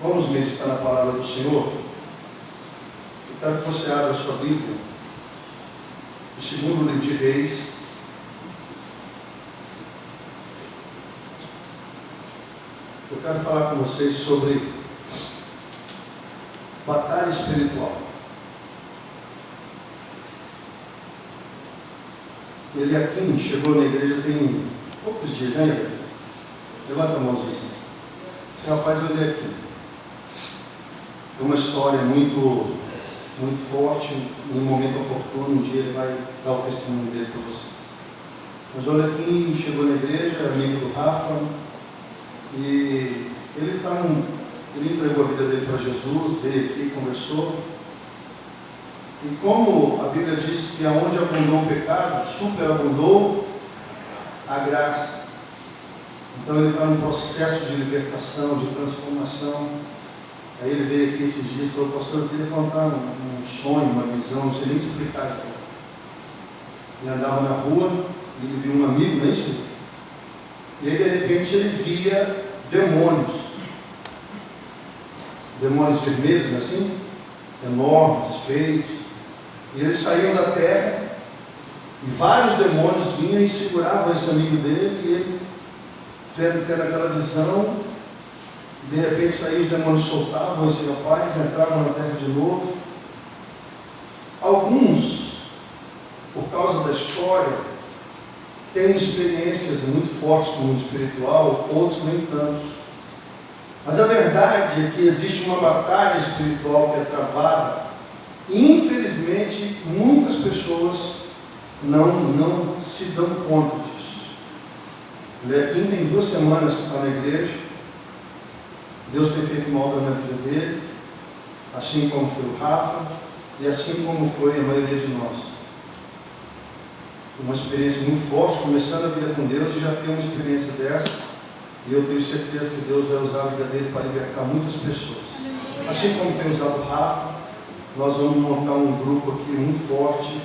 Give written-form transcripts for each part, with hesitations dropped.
Vamos meditar na palavra do Senhor. Eu quero que você abra a sua Bíblia, o segundo livro de Reis. Eu quero falar com vocês sobre batalha espiritual. Ele aqui chegou na igreja tem poucos dias, né, igreja? Levanta a mãozinha. Esse rapaz vai ler aqui. É uma história muito forte, em um momento oportuno, um dia ele vai dar o testemunho dele para vocês. Mas olha aqui, chegou na igreja, é amigo do Rafa, e ele entregou a vida dele para Jesus, veio aqui, conversou. E como a Bíblia diz que aonde abundou o pecado, superabundou a graça. Então ele está num processo de libertação, de transformação. Aí ele veio aqui esses dias e falou: pastor, eu queria contar um sonho, uma visão, não sei nem explicar. Ele andava na rua e ele viu um amigo, não é isso? E aí de repente ele via demônios vermelhos, não é assim? Enormes, feios. E eles saíam da terra e vários demônios vinham e seguravam esse amigo dele, e ele tendo aquela visão. De repente saíam os demônios, soltavam esse rapaz, entravam na terra de novo. Alguns, por causa da história, têm experiências muito fortes com o mundo espiritual, outros nem tantos. Mas a verdade é que existe uma batalha espiritual que é travada, e infelizmente muitas pessoas não se dão conta disso. O Lequim tem 2 semanas que está na igreja. Deus tem feito uma obra na vida dele, assim como foi o Rafa, e assim como foi a maioria de nós. Uma experiência muito forte, começando a vida com Deus, e já tem uma experiência dessa, e eu tenho certeza que Deus vai usar a vida dele para libertar muitas pessoas. Assim como tem usado o Rafa, nós vamos montar um grupo aqui muito forte,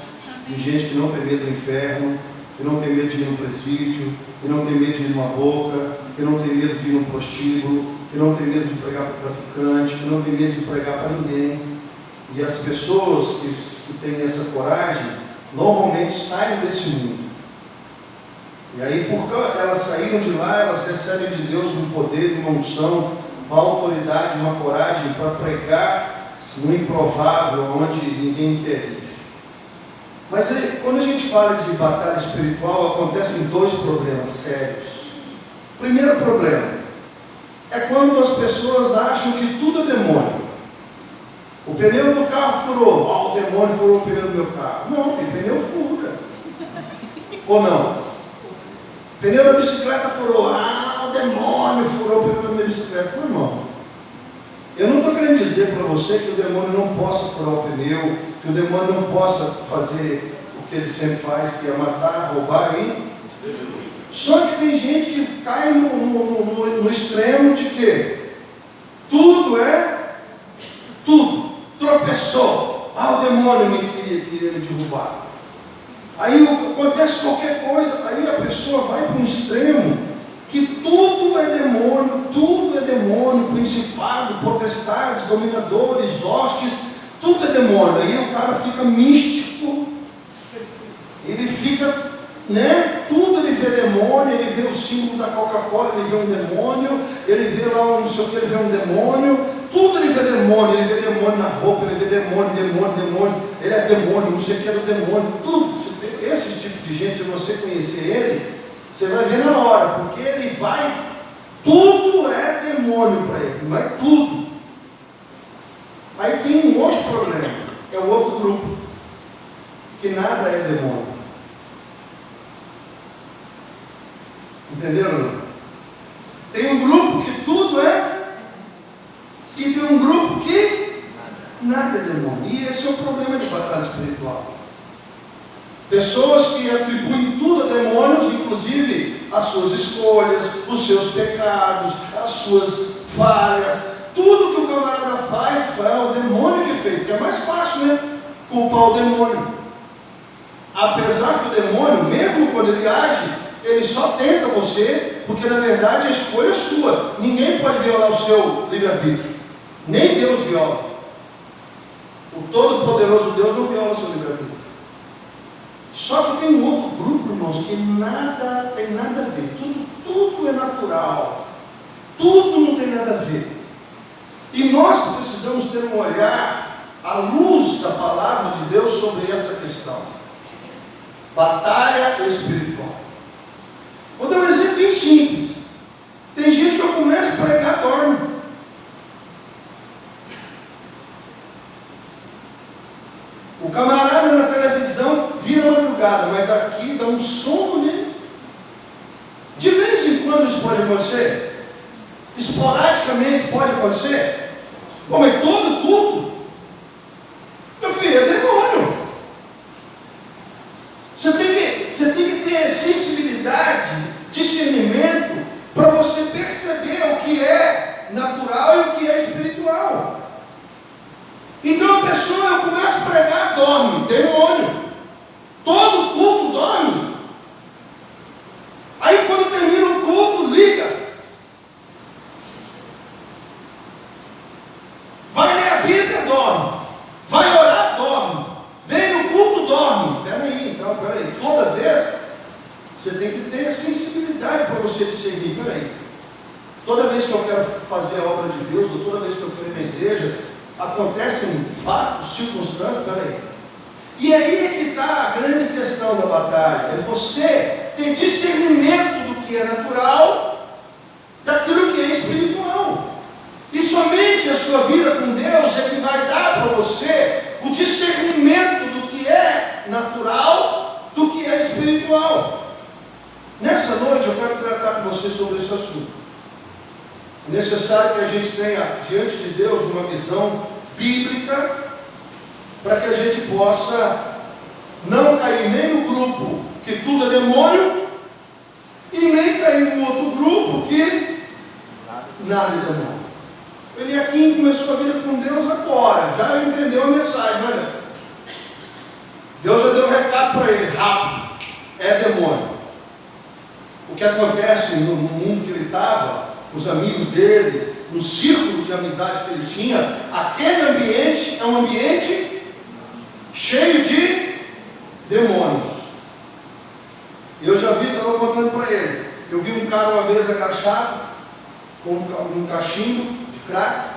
de gente que não tem medo do inferno, que não tem medo de ir no presídio, que não tem medo de ir numa boca, que não tem medo de ir no prostíbulo, que não tem medo de pregar para o traficante, que não tem medo de pregar para ninguém. E as pessoas que têm essa coragem, normalmente saem desse mundo. E aí, porque elas saíram de lá, elas recebem de Deus um poder, uma unção, uma autoridade, uma coragem para pregar no improvável, onde ninguém quer ir. Mas quando a gente fala de batalha espiritual, acontecem 2 problemas sérios. O primeiro problema é quando as pessoas acham que tudo é demônio. O pneu do carro furou, o demônio furou o pneu do meu carro. Não, filho, pneu fura. Ou não? O pneu da bicicleta furou, o demônio furou o pneu da minha bicicleta. Meu irmão, eu não estou querendo dizer para você que o demônio não possa furar o pneu, que o demônio não possa fazer o que ele sempre faz, que é matar, roubar e... Só que tem gente que cai no extremo de que tudo é tudo. Tropeçou. O demônio me queria me derrubar. Aí acontece qualquer coisa, aí a pessoa vai para um extremo que tudo é demônio, principado, potestades, dominadores, hostes, tudo é demônio. Aí o cara fica místico, ele fica... Tudo ele vê demônio, ele vê o símbolo da Coca-Cola, ele vê um demônio, ele vê lá não sei o que, ele vê um demônio, tudo ele vê demônio na roupa, ele vê demônio, ele é demônio, não sei o que é do demônio, tudo. Esse tipo de gente, se você conhecer ele, você vai ver na hora, porque ele vai, tudo é demônio para ele, mas tudo. Aí tem um outro problema, é o outro grupo, que nada é demônio. Entenderam? Tem um grupo que tudo é, e tem um grupo que nada é demônio. E esse é o problema de batalha espiritual. Pessoas que atribuem tudo a demônios, inclusive as suas escolhas, os seus pecados, as suas falhas, tudo que o camarada faz, é o demônio que fez, porque é mais fácil, culpar o demônio. Apesar que o demônio, mesmo quando ele age, ele só tenta você, porque na verdade a escolha é sua. Ninguém pode violar o seu livre-arbítrio. Nem Deus viola. O Todo-Poderoso Deus não viola o seu livre-arbítrio. Só que tem um outro grupo, irmãos, que nada tem nada a ver. Tudo é natural. Tudo não tem nada a ver. E nós precisamos ter um olhar à luz da palavra de Deus sobre essa questão. Batalha espiritual. Vou dar um exemplo bem simples. Tem gente que eu começo a pregar, dorme. O camarada na televisão vira madrugada, mas aqui dá um sono nele. De vez em quando isso pode acontecer. Esporadicamente pode acontecer. Bom, mas todo culto, meu filho, é demônio. Você tem que ter sensibilidade, discernimento, para você perceber o que é natural e o que é espiritual. Então a pessoa, eu começo a pregar, dorme, demônio. Todo culto dorme. Aí quando termina o culto, liga. Vai ler a Bíblia, dorme. Vai orar, dorme. Vem no culto, dorme. Peraí. Toda vez você tem que ter sensibilidade para você discernir. Peraí. Toda vez que eu quero fazer a obra de Deus, ou toda vez que eu quero ir na igreja, acontecem fatos, circunstâncias, peraí. E aí é que está a grande questão da batalha. É você ter discernimento do que é natural, daquilo que é espiritual. E somente a sua vida com Deus é que vai dar para você o discernimento do que é natural, do que é espiritual. Nessa noite eu quero tratar com você sobre esse assunto. É necessário que a gente tenha diante de Deus uma visão bíblica, para que a gente possa não cair nem no grupo que tudo é demônio, e nem cair no outro grupo que nada é demônio. Ele aqui começou a vida com Deus agora, já entendeu a mensagem, olha. Deus já deu um recado para ele, rápido, é demônio. O que acontece no mundo que ele estava, os amigos dele, no círculo de amizade que ele tinha, aquele ambiente é um ambiente cheio de demônios. Eu já vi, estava contando para ele, eu vi um cara uma vez agachado, com um cachimbo de crack,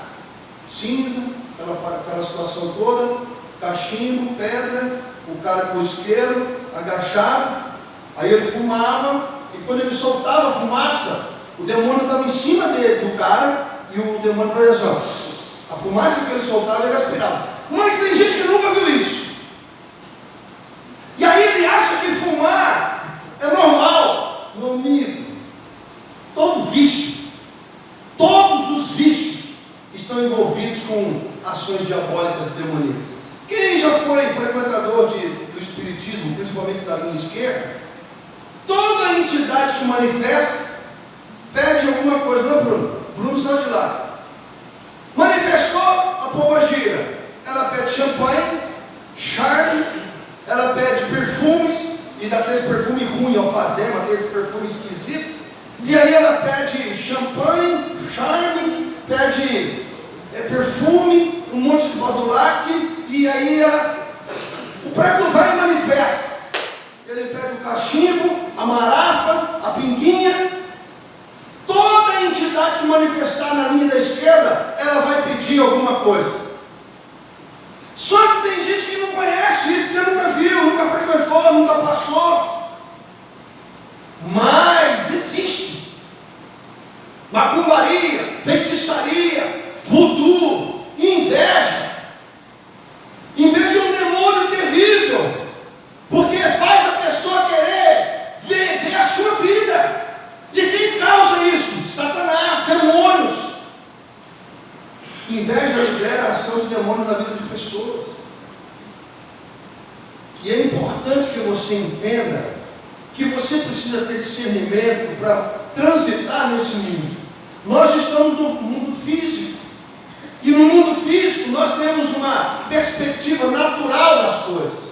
cinza, aquela situação toda, cachimbo, pedra, o cara com o isqueiro, agachado, aí ele fumava, e quando ele soltava a fumaça, o demônio estava em cima dele, do cara, e o demônio fazia assim, ó, a fumaça que ele soltava, ele aspirava. Mas tem gente que nunca viu isso. E aí ele acha que fumar é normal. Meu amigo, todo vício, todos os vícios estão envolvidos com ações diabólicas e demoníacas. Quem já foi frequentador do espiritismo, principalmente da linha esquerda, toda entidade que manifesta pede alguma coisa, não é Bruno? Bruno saiu de lá. Manifestou a pombagira. Ela pede champanhe, charme, ela pede perfumes, e daqueles perfumes ruins, alfazema, aqueles perfumes esquisitos. E aí ela pede champanhe, charme, pede perfume, um monte de badulaque, e aí o preto vai e manifesta. Ele pede o cachimbo, a marafa, a pinguinha. Toda entidade que manifestar na linha da esquerda, ela vai pedir alguma coisa. Só que tem gente que não conhece isso, porque nunca viu, nunca frequentou, nunca passou. Mas existe. Macumbaria, feitiçaria, voodoo, inveja. Inveja é um demônio terrível, porque faz a pessoa querer ver a sua vida. E quem causa isso? Satanás, demônios. Inveja libera a ação de demônios na vida de pessoas. E é importante que você entenda que você precisa ter discernimento para transitar nesse mundo. Nós estamos no mundo físico. E no mundo físico nós temos uma perspectiva natural das coisas.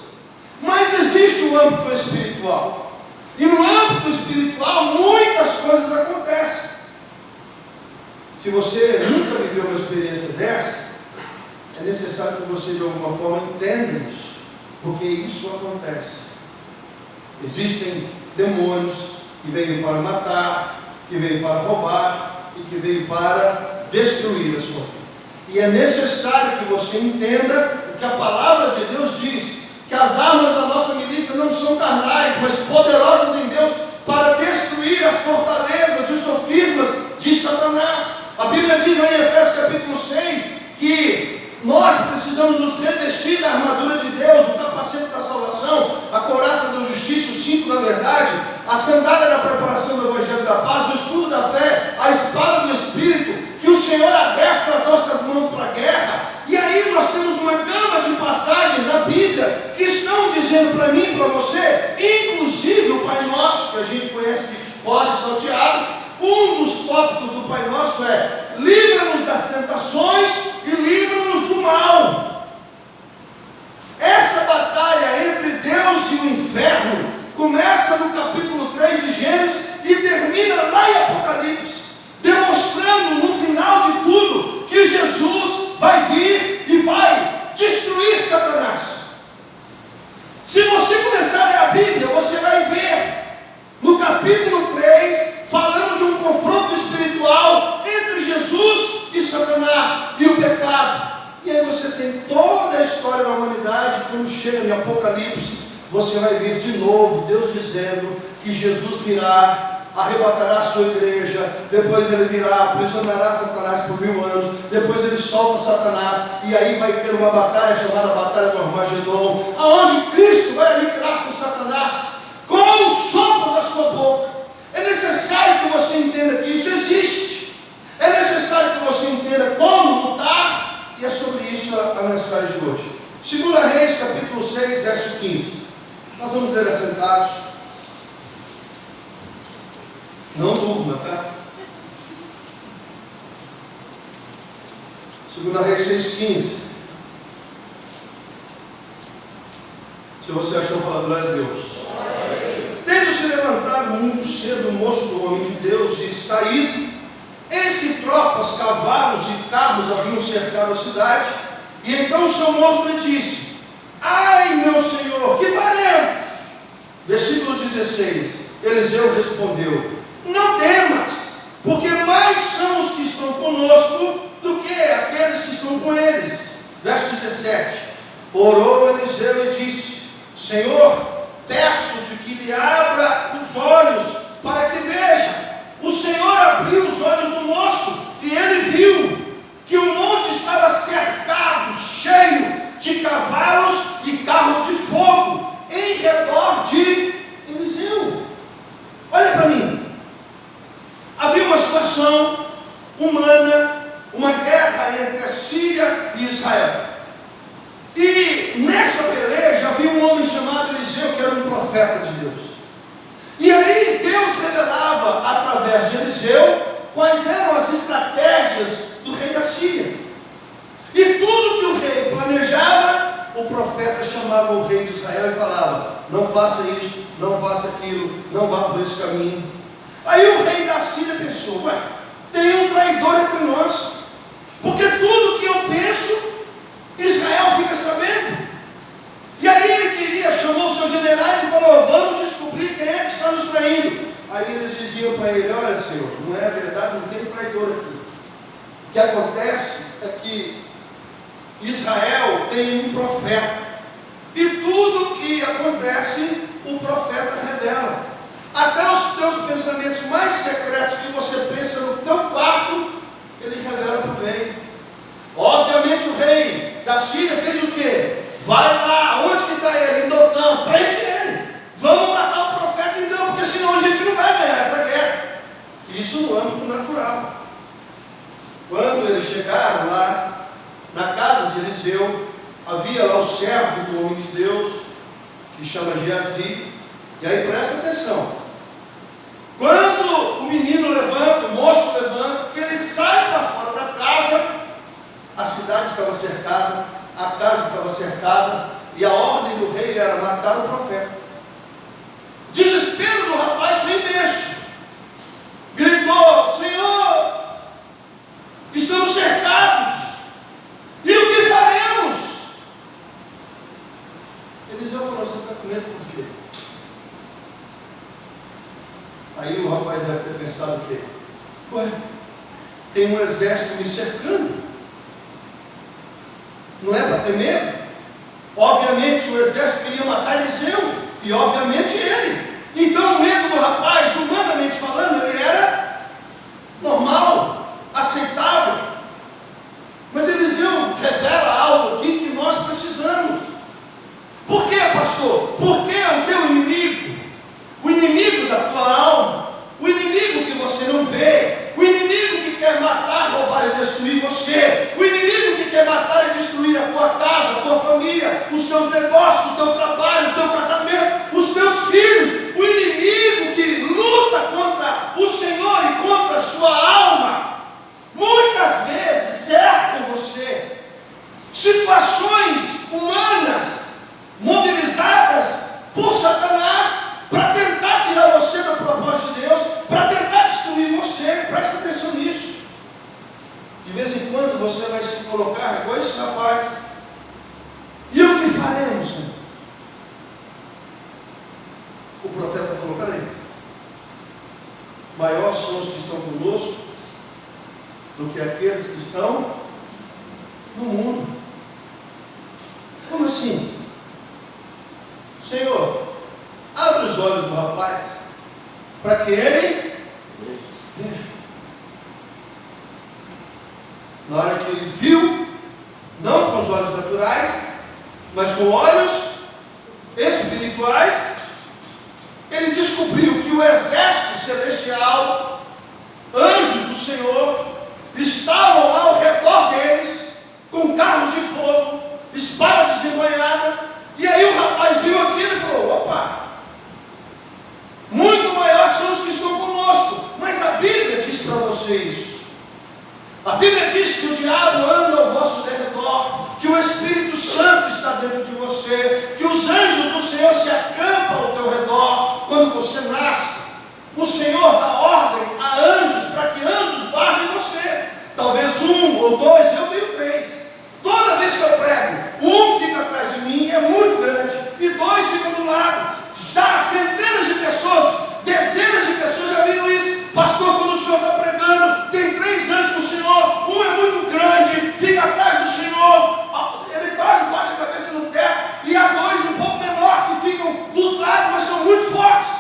Mas existe o âmbito espiritual. E no âmbito espiritual, muitas coisas acontecem. Se você nunca viveu uma experiência dessa, é necessário que você de alguma forma entenda isso, porque isso acontece. Existem demônios que veio para matar, que veio para roubar e que veio para destruir a sua vida. E é necessário que você entenda o que a palavra de Deus diz, que as armas da nossa milícia não são carnais, mas poderosas em Deus para destruir as fortalezas e os sofismas de Satanás. A Bíblia diz em Efésios capítulo 6 que nós precisamos nos revestir da armadura de Deus, o capacete da salvação, a couraça da justiça, o cinto da verdade, a sandália da preparação do evangelho da paz, o escudo da fé, a espada do Espírito, que o Senhor adestra as nossas mãos para a guerra. E aí nós temos uma gama de passagens na Bíblia que estão dizendo para mim e para você, inclusive o Pai Nosso, que a gente conhece de cor e salteado. Um dos tópicos do Pai Nosso é: livra-nos das tentações e livra-nos do mal. Essa batalha entre Deus e o inferno começa no capítulo 3 de Gênesis e termina lá em Apocalipse, demonstrando no final de tudo que Jesus vai vir e vai destruir Satanás. Se você começar a ler a Bíblia, você vai ver no capítulo 3 falando de um confronto espiritual entre Jesus e Satanás e o pecado. E aí você tem toda a história da humanidade. Quando chega em Apocalipse, você vai ver de novo Deus dizendo que Jesus virá, arrebatará a sua igreja, depois ele virá, aprisionará Satanás por 1000 anos, depois ele solta Satanás, e aí vai ter uma batalha chamada Batalha do Armagedon, aonde Cristo vai aniquilar com Satanás com o sopro da sua boca. É necessário que você entenda que isso existe, é necessário que você entenda como lutar, e é sobre isso a mensagem de hoje. 2 Reis capítulo 6, verso 15. Nós vamos ler assentados. Não durma, tá? 2 Reis 6,15. Se você achou, fala glória a Deus. Tendo se levantado muito cedo o moço do homem de Deus e saído, eis que tropas, cavalos e carros haviam cercado a cidade. E então o seu moço lhe disse: ai, meu senhor, que faremos? Versículo 16. Eliseu respondeu: não temas, porque mais são os que estão conosco do que aqueles que estão com eles. Verso 17. Orou Eliseu e disse: Senhor, peço-te que lhe abra os olhos para que veja. O Senhor abriu os olhos do moço e ele viu que o monte estava cercado, cheio de cavalos e carros de fogo em redor de Eliseu. Olha para mim. Havia uma situação humana, uma guerra entre a Síria e Israel. E nessa peleja havia um homem chamado Eliseu, que era um profeta de Deus. E aí Deus revelava através de Eliseu quais eram as estratégias do rei da Síria. E tudo que o rei planejava, o profeta chamava o rei de Israel e falava: não faça isso, não faça aquilo, não vá por esse caminho. Aí o rei da Síria pensou: ué, tem um traidor entre nós, porque tudo que eu penso, Israel fica sabendo. E aí ele queria, chamou os seus generais e falou: vamos descobrir quem é que está nos traindo. Aí eles diziam para ele: olha, senhor, não é verdade, não tem traidor aqui. O que acontece é que Israel tem um profeta, e tudo que acontece, o profeta revela. Até os teus pensamentos mais secretos que você pensa no teu quarto, ele revela para o rei. Obviamente o rei da Síria fez o quê? Vai lá, onde que está ele? Em Dotã, prende ele. Vamos matar o profeta então, porque senão a gente não vai ganhar essa guerra. Isso no âmbito natural. Quando eles chegaram lá na casa de Eliseu, havia lá o servo do homem de Deus, que chama Geazi. E aí presta atenção. Quando o menino levanta, o moço levanta, que ele sai para fora da casa, a cidade estava cercada, a casa estava cercada, e a ordem do rei era matar o profeta. O desespero do rapaz foi imenso. Gritou: Senhor, com medo por quê? Aí o rapaz deve ter pensado o quê? Ué, tem um exército me cercando. Não é para ter medo? Obviamente o exército queria matar Eliseu. E obviamente ele. Então o medo do rapaz, humanamente falando, ele era normal, aceitável. Mas Eliseu revela algo aqui que nós precisamos. Por quê, pastor? Porque o teu inimigo, o inimigo da tua alma, o inimigo que você não vê, o inimigo que quer matar, roubar e destruir você, o inimigo que quer matar e destruir a tua casa, a tua família, os teus negócios, o teu trabalho, o teu casamento, os teus filhos, o inimigo que luta contra o Senhor e contra a sua alma, muitas vezes cercam você. Situações humanas mobilizadas por Satanás para tentar tirar você do propósito de Deus, para tentar destruir você. Presta atenção nisso. De vez em quando você vai se colocar igual esse rapaz. E o que faremos, Senhor? O profeta falou: peraí, maiores são os que estão conosco do que aqueles que estão no mundo. Como assim? Senhor, abre os olhos do rapaz para que ele veja. Na hora que ele viu, não com os olhos naturais, mas com olhos espirituais, ele descobriu que o exército celestial, anjos do Senhor, estavam ao redor deles, com carros de fogo, espada desembanhada. E aí o rapaz viu aquilo e falou: opa, muito maiores são os que estão conosco. Mas a Bíblia diz para vocês, a Bíblia diz que o diabo anda ao vosso derredor, que o Espírito Santo está dentro de você, que os anjos do Senhor se acampam ao teu redor quando você nasce. O Senhor dá ordem a anjos para que anjos guardem você. Talvez um ou dois, eu tenho três. Toda vez que eu prego, um fica atrás de mim, é muito grande, e dois ficam do lado. Já centenas de pessoas, dezenas de pessoas já viram isso. Pastor, quando o senhor está pregando, tem 3 anjos com o senhor, um é muito grande, fica atrás do senhor, ele quase bate a cabeça no teto, e há 2 um pouco menor que ficam dos lados, mas são muito fortes.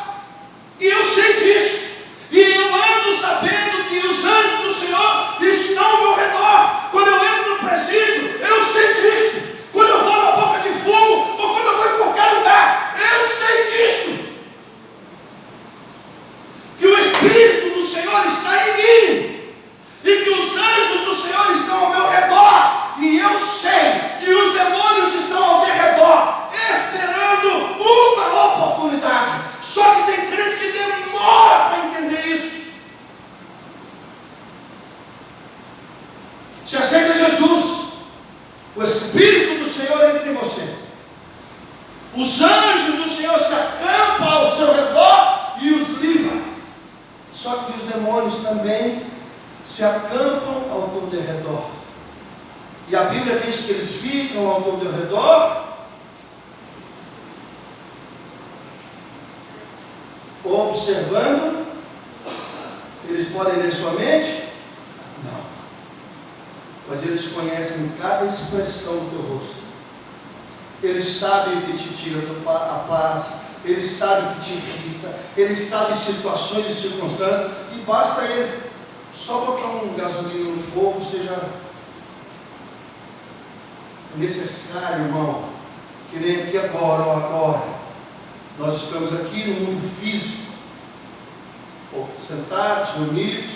E eu sei disso. E eu ando sabendo que os anjos do Senhor estão ao meu redor. Quando eu entro no presídio, eu sei disso. Quando eu vou na boca de fumo, ou quando eu vou em qualquer lugar, eu sei disso. Que o Espírito do Senhor está em mim. E que os anjos do Senhor estão ao meu redor. E eu sei que os demônios estão ao derredor, esperando uma oportunidade. Só que tem crente que demora para entender isso. Se aceita Jesus, o Espírito do Senhor entra em você. Os anjos do Senhor se acampam ao seu redor e os livram. Só que os demônios também se acampam ao teu derredor. E a Bíblia diz que eles ficam ao teu derredor observando. Eles podem ler sua mente? Não. Mas eles conhecem cada expressão do teu rosto. Eles sabem o que te tira a paz. Eles sabem o que te irrita. Eles sabem situações e circunstâncias. E basta ele só botar um gasolina no fogo, seja necessário, irmão. Que nem aqui agora. Nós estamos aqui no mundo físico, sentados, reunidos.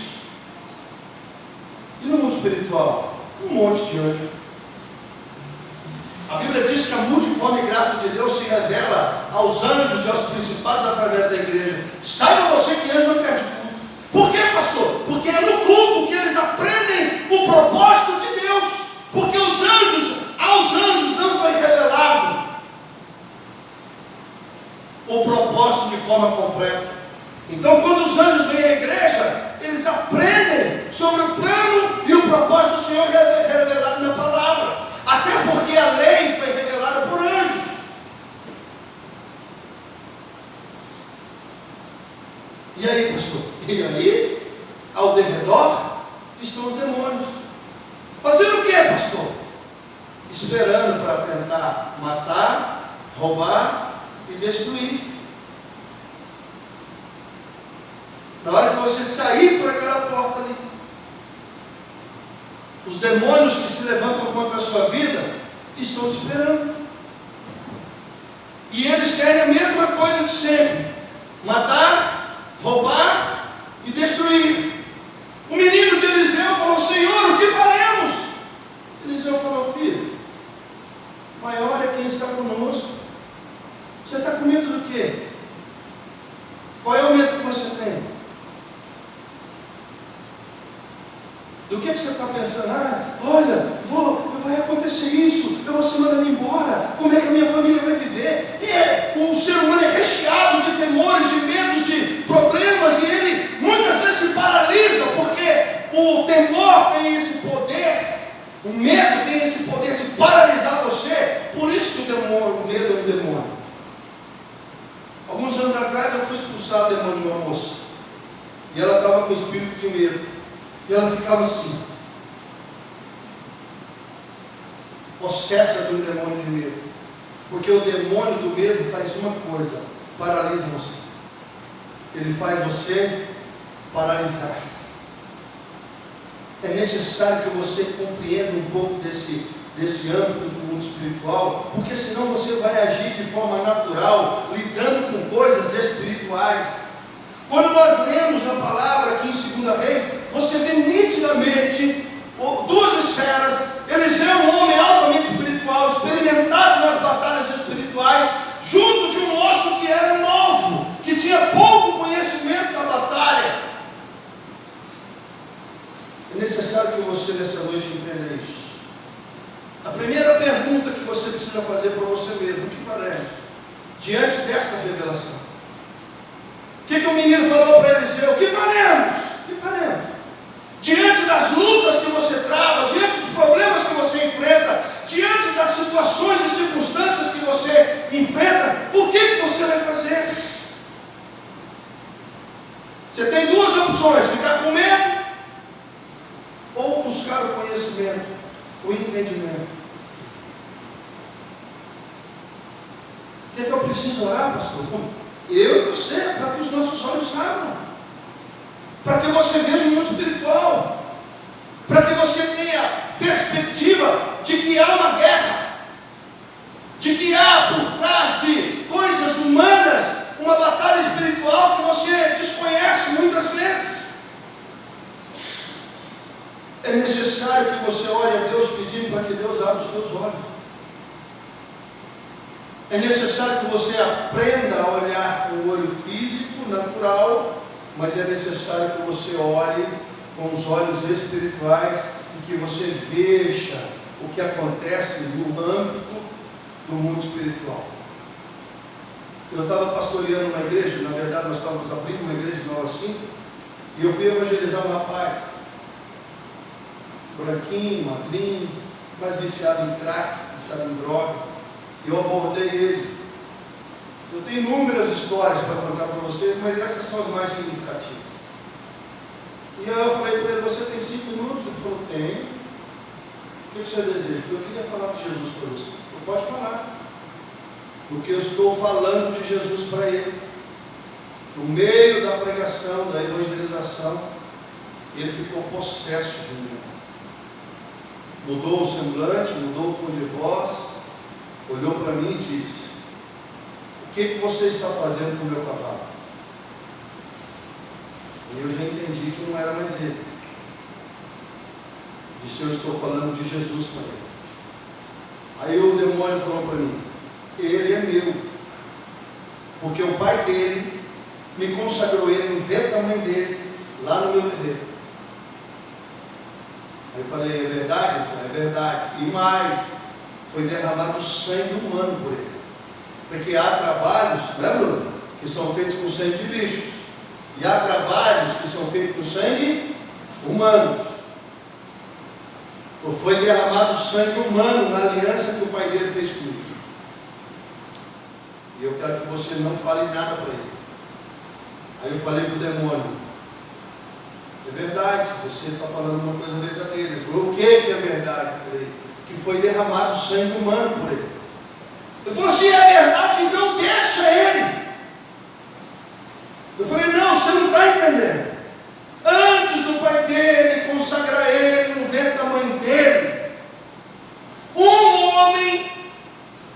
E no mundo espiritual, um monte de anjo. A Bíblia diz que a multiforme graça de Deus se revela aos anjos e aos principados através da igreja. Saiba você que anjo não perde culto. Por quê, pastor? Porque é no culto que eles aprendem o propósito de Deus. Porque aos anjos não foi revelado o propósito de forma completa. Então, quando os anjos vêm à igreja, eles aprendem sobre o plano e o propósito do Senhor revelado na palavra. Até porque a lei foi revelada por anjos. esperando para tentar matar, roubar e destruir. Na hora que você sair por aquela porta ali, os demônios que se levantam contra a sua vida estão te esperando. E eles querem a mesma coisa de sempre: matar, roubar e destruir. O menino de Eliseu falou: Senhor, o que faremos? Eliseu falou: filho, maior é quem está conosco. Você está com medo do quê? Qual é o medo que você tem? Do que você está pensando? Olha, vai acontecer isso, eu vou ser mandado embora, como é que a minha família vai viver? O ser humano é recheado de temores, de medos, de problemas, e ele muitas vezes se paralisa, porque o temor tem esse poder, o medo tem esse poder de paralisar você. Por isso que o medo é um demônio. Alguns anos atrás eu fui expulsar o demônio de uma moça, e ela estava com espírito de medo. E ela ficava assim, possessa de um demônio de medo. Porque o demônio do medo faz uma coisa: paralisa você. Ele faz você paralisar. É necessário que você compreenda um pouco desse âmbito do mundo espiritual, porque senão você vai agir de forma natural, lidando com coisas espirituais. Quando nós lemos a palavra aqui em 2 Reis, você vê nitidamente duas esferas. Eliseu é um homem altamente espiritual, experimentado nas batalhas espirituais, junto de um moço que era novo, que tinha pouco conhecimento da batalha. É necessário que você nessa noite entenda isso. A primeira pergunta que você precisa fazer para você mesmo: o que faremos diante desta revelação? O que o menino falou para Eliseu? O que faremos? O que faremos? Diante das lutas que você trava, diante dos problemas que você enfrenta, diante das situações e circunstâncias que você enfrenta, o que você vai fazer? Você tem duas opções: ficar com medo ou buscar o conhecimento, o entendimento. O que eu preciso orar, pastor? Eu e você, para que os nossos olhos abram, para que você veja o mundo espiritual, para que você tenha perspectiva de que há uma guerra, de que há por trás de coisas humanas uma batalha espiritual que você desconhece muitas vezes. É necessário que você ore a Deus pedindo para que Deus abra os seus olhos. É necessário que você aprenda a olhar com o olho físico, natural, mas é necessário que você olhe com os olhos espirituais e que você veja o que acontece no âmbito do mundo espiritual. Eu estava pastoreando uma igreja, na verdade nós estávamos abrindo uma igreja em Nova Cinco, e eu fui evangelizar um rapaz, branquinho, magrinho, mais viciado em crack, viciado em droga. Eu abordei ele. Eu tenho inúmeras histórias para contar para vocês, mas essas são as mais significativas. E aí eu falei para ele: você tem 5 minutos? Ele falou: tenho. O que você deseja? Eu queria falar de Jesus para você. Ele falou: pode falar. Porque eu estou falando de Jesus para ele. No meio da pregação, da evangelização, ele ficou possesso de mim. Mudou o semblante, mudou o tom de voz, olhou para mim e disse: o que você está fazendo com o meu cavalo? E eu já entendi que não era mais ele. Disse: eu estou falando de Jesus para ele. Aí o demônio falou para mim: ele é meu, porque o pai dele me consagrou ele no ventre da mãe dele, lá no meu terreiro. Aí eu falei: é verdade? Ele falou: é verdade. E mais, foi derramado sangue humano por ele. Porque há trabalhos, né, Bruno, que são feitos com sangue de bichos, e há trabalhos que são feitos com sangue humanos. Foi derramado sangue humano na aliança que o pai dele fez comigo. E eu quero que você não fale nada para ele. Aí eu falei para o demônio: é verdade, você está falando uma coisa verdadeira. Ele falou: o que é verdade? Eu falei: que foi derramado sangue humano por ele. Ele falou, se é verdade, então deixa ele. Eu falei, não, você não está entendendo. Antes do pai dele consagrar ele no ventre da mãe dele, um homem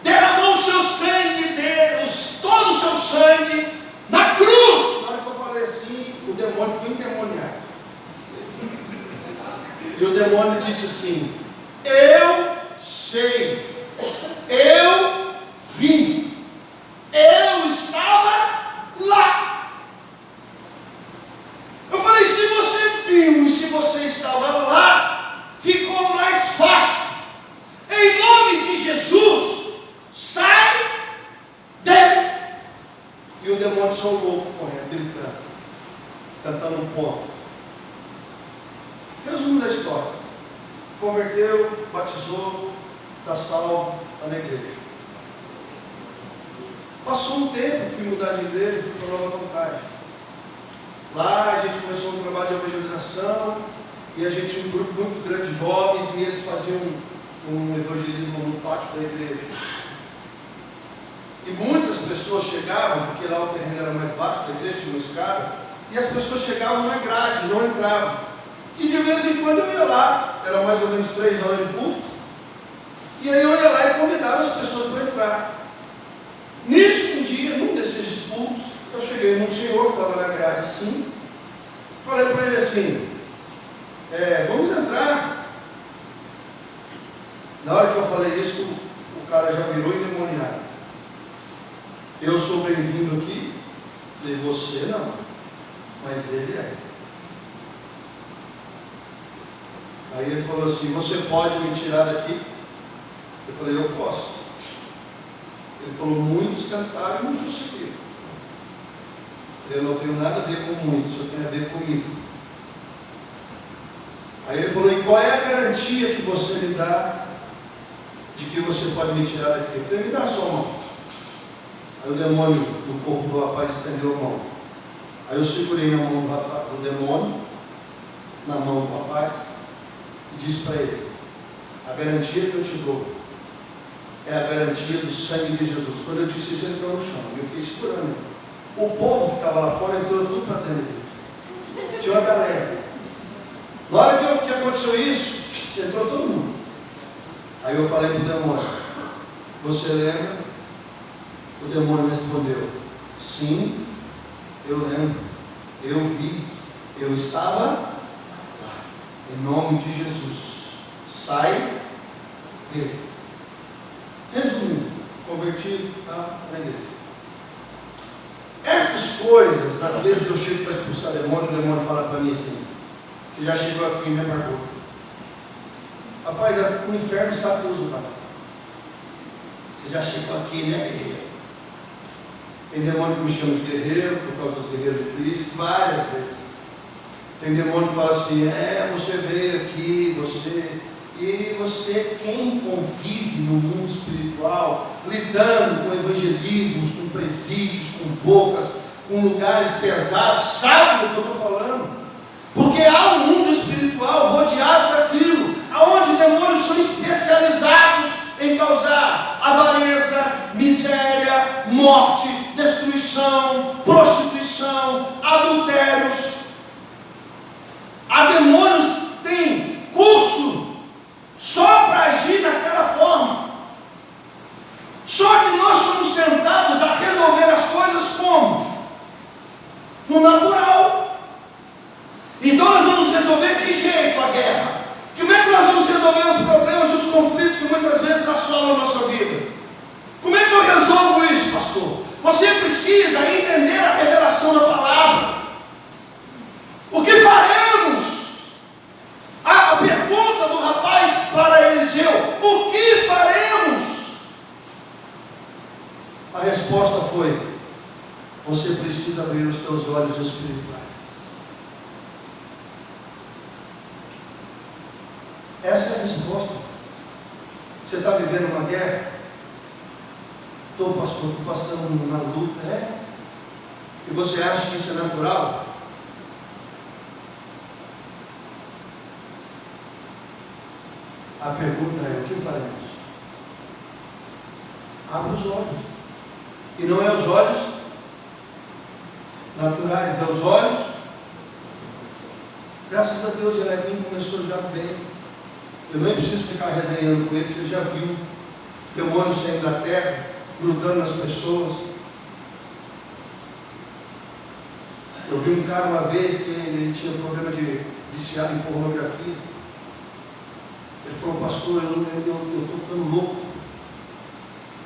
derramou o seu sangue Deus, todo o seu sangue na cruz. Na hora que eu falei assim, o demônio ficou endemoniado. E o demônio disse assim, eu sei, eu vi, eu estava lá. Eu falei, se você viu e se você estava lá, ficou mais fácil. Em nome de Jesus, sai dele. E o demônio saiu louco correndo, gritando, cantando um ponto. Resumo da história. Converteu, batizou, está salvo, está na igreja. Passou um tempo, fui mudar de igreja, fui para Nova Contagem. Lá a gente começou um trabalho de evangelização e a gente tinha um grupo muito grande de jovens e eles faziam um evangelismo no pátio da igreja. E muitas pessoas chegavam, porque lá o terreno era mais baixo da igreja, tinha uma escada, e as pessoas chegavam na grade, não entravam. E de vez em quando eu ia lá, era mais ou menos 3 horas de culto, e aí eu ia lá e convidava as pessoas para entrar. Nisso, um dia, num desses expulsos, eu cheguei num senhor que estava na grade assim, falei para ele assim, vamos entrar. Na hora que eu falei isso, o cara já virou endemoniado. Eu sou bem-vindo aqui. Falei, você não, mas ele é. Aí ele falou assim, você pode me tirar daqui? Eu falei, eu posso. Ele falou, muitos tentaram e não conseguiram. Eu não tenho nada a ver com muitos, eu tenho a ver comigo. Aí ele falou, e qual é a garantia que você me dá de que você pode me tirar daqui? Eu falei, me dá a sua mão. Aí o demônio do corpo do rapaz estendeu a mão. Aí eu segurei na mão do demônio, na mão do rapaz, e disse para ele, a garantia que eu te dou é a garantia do sangue de Jesus. Quando eu disse isso, ele entrou no chão, eu fiquei segurando ele. O povo que estava lá fora entrou tudo para dentro dele. Tinha uma galera. Na hora que aconteceu isso, entrou todo mundo. Aí eu falei para o demônio, você lembra? O demônio respondeu, sim, eu lembro, eu vi, eu estava lá. Em nome de Jesus, sai dele. Resumindo, convertido, está na igreja. Essas coisas, às vezes eu chego para expulsar demônio, o demônio fala para mim assim, você já chegou aqui, me amargou. Rapaz, o inferno sabe o uso, você já chegou aqui, né, guerreiro? Tem demônio que me chama de guerreiro, por causa dos guerreiros de Cristo, várias vezes. Tem demônio que fala assim, você veio aqui, você, quem convive no mundo espiritual, lidando com evangelismos, com presídios, com bocas, com lugares pesados, sabe do que eu estou falando? Porque há um mundo espiritual rodeado daquilo, aonde demônios são especializados em causar avareza, miséria, morte, destruição, prostituição, adultérios. Há demônios que têm curso só para agir naquela forma. Só que nós somos tentados a resolver as coisas como? No natural. Então nós vamos resolver de que jeito a guerra? Como é que nós vamos resolver os problemas e os conflitos que muitas vezes assolam a nossa vida? Como é que eu resolvo isso, pastor? Você precisa entender a revelação da palavra. O que faremos? A pergunta do rapaz para Eliseu, o que faremos? A resposta foi, você precisa abrir os teus olhos espirituais. Essa é a resposta. Você está vivendo uma guerra? Estou, pastor, estou passando uma luta, E você acha que isso é natural? A pergunta é: o que faremos? Abra os olhos. E não é os olhos naturais, é os olhos. Graças a Deus, Elequim começou já bem. Eu nem preciso ficar resenhando com ele, porque ele já viu demônios saindo da terra, grudando nas pessoas. Eu vi um cara uma vez que ele tinha problema de viciado em pornografia. Ele falou: pastor, eu estou ficando louco.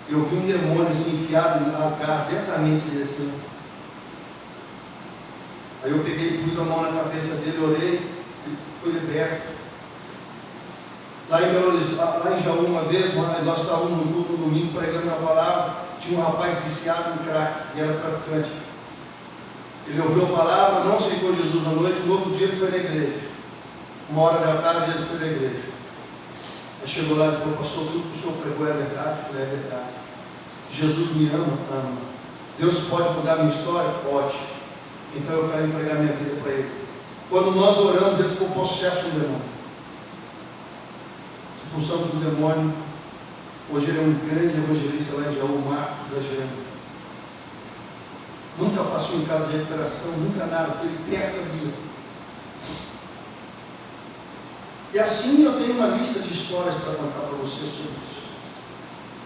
Eu vi um demônio assim, enfiado nas garras dentro da mente dele assim. Aí eu peguei e pus a mão na cabeça dele, orei, e foi liberto. Lá em Jaú, uma vez, nós estávamos no culto no domingo pregando a palavra. Tinha um rapaz viciado em crack, e era traficante. Ele ouviu a palavra, não aceitou Jesus à noite. No outro dia ele foi na igreja. 1h da tarde ele foi na igreja. Aí chegou lá e falou: pastor, tudo que o senhor pregou é verdade? Eu falei: é verdade. Jesus me ama, ama. Deus pode mudar a minha história? Pode. Então eu quero entregar minha vida para Ele. Quando nós oramos, ele ficou possesso do demônio. Expulsamos do demônio. Hoje ele é um grande evangelista lá em Jaú, Marcos da Gêmea. Nunca passou em casa de recuperação, nunca nada, foi perto ali. E assim eu tenho uma lista de histórias para contar para você sobre isso.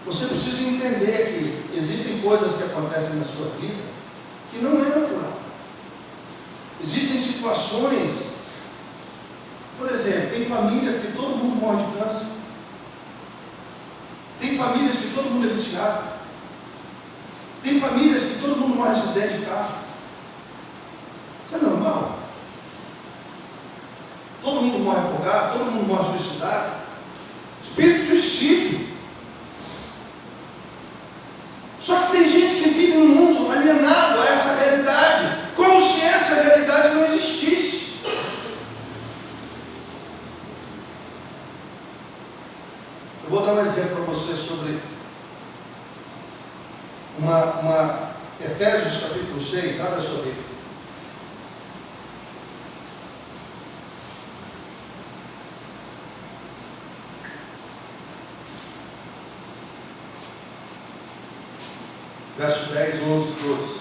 Você precisa entender que existem coisas que acontecem na sua vida que não é natural. Existem situações, por exemplo, tem famílias que todo mundo morre de câncer. Tem famílias que todo mundo é viciado. Tem famílias que todo mundo morre de acidente de carro. Isso é normal. Todo mundo morre afogado, todo mundo morre suicidado. Espírito de suicídio. Só que tem gente que vive num mundo alienado a essa realidade, como se essa realidade não existisse. Eu vou dar um exemplo para você sobre Efésios capítulo 6, abra a sua Bíblia. Verso 10, 11, 12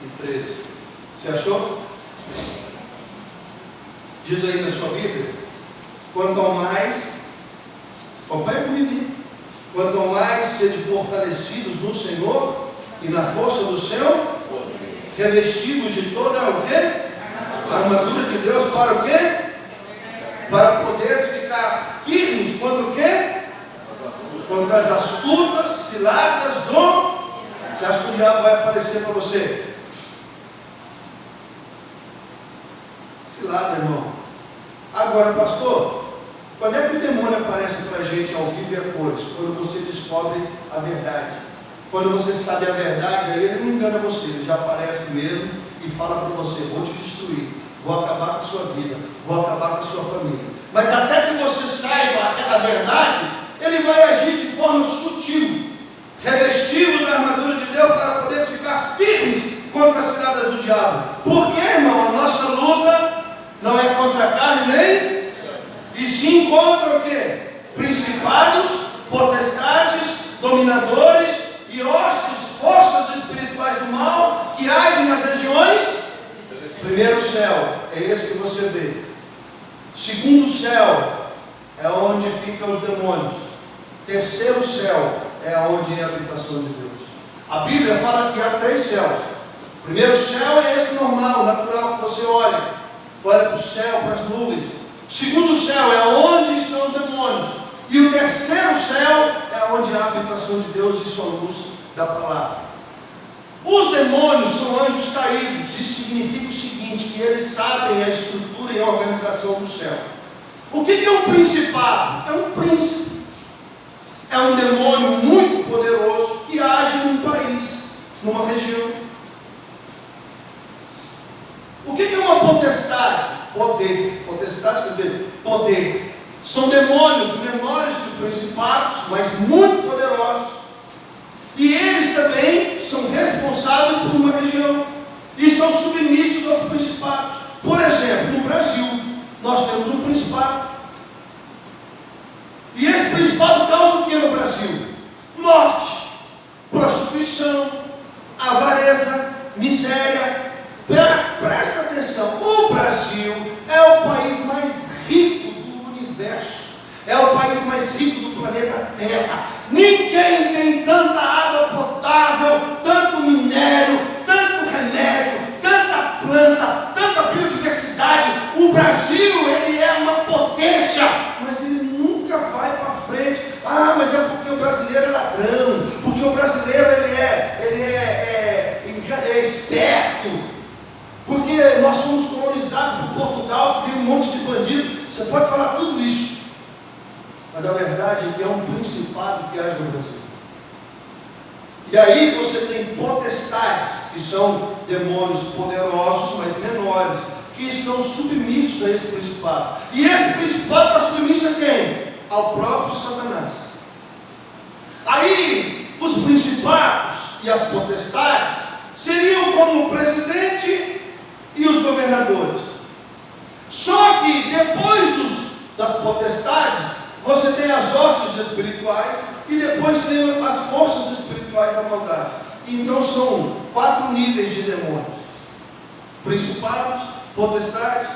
e 13. Você achou? Diz aí na sua Bíblia: quanto ao mais, acompanhe comigo, quanto ao mais sede fortalecidos no Senhor e na força do seu, revestidos de toda o quê? A armadura de Deus para o quê? Para poderes ficar firmes contra o quê? Contra as astutas ciladas do... Você acha que o diabo vai aparecer para você? Cilada, irmão. Agora, pastor, quando é que o demônio aparece para a gente ao vivo e a cores? Quando você descobre a verdade. Quando você sabe a verdade, aí ele não engana você, ele já aparece mesmo e fala para você: vou te destruir, vou acabar com a sua vida, vou acabar com a sua família. Mas até que você saiba a verdade, ele vai agir de forma sutil, revestido da armadura de Deus para poder ficar firmes contra a cilada do diabo. Por quê, irmão? A nossa luta não é contra a carne nem, e sim contra o quê? Principados, potestades, dominadores e hostes, forças espirituais do mal que agem nas regiões. Primeiro céu é esse que você vê. Segundo céu é onde ficam os demônios. Terceiro céu é onde é a habitação de Deus. A Bíblia fala que há 3 céus. O primeiro céu é esse normal, natural, que você olha para o céu, para as nuvens. O segundo céu é onde estão os demônios. E o terceiro céu é onde há a habitação de Deus e sua luz da palavra. Os demônios são anjos caídos. Isso significa o seguinte: que eles sabem a estrutura e a organização do céu. O que é um principado? É um príncipe. É um demônio muito poderoso que age num país, numa região. O que é uma potestade? Poder. Potestade quer dizer poder. São demônios menores que os principados, mas muito poderosos. E eles também são responsáveis por uma região e estão submissos aos principados. Por exemplo, no Brasil, nós temos um principado. que no Brasil? Morte, prostituição, avareza, miséria. Presta atenção, o Brasil é o país mais rico do universo, é o país mais rico do planeta Terra. Ninguém tem tanta água potável, tanto minério, tanto remédio, tanta planta, tanta biodiversidade. O Brasil, ele é uma potência, mas ele nunca vai para frente. Ah, mas é porque o brasileiro é ladrão, porque o brasileiro ele é esperto, porque nós fomos colonizados por Portugal, que tem um monte de bandido. Você pode falar tudo isso, mas a verdade é que é um principado que age no Brasil. E aí você tem potestades, que são demônios poderosos, mas menores, que estão submissos a esse principado. E esse principado está submisso a quem? Ao próprio Satanás. Aí os principados e as potestades seriam como o presidente e os governadores. Só que depois das potestades, você tem as hostes espirituais e depois tem as forças espirituais da maldade. Então são 4 níveis de demônios: principados, potestades,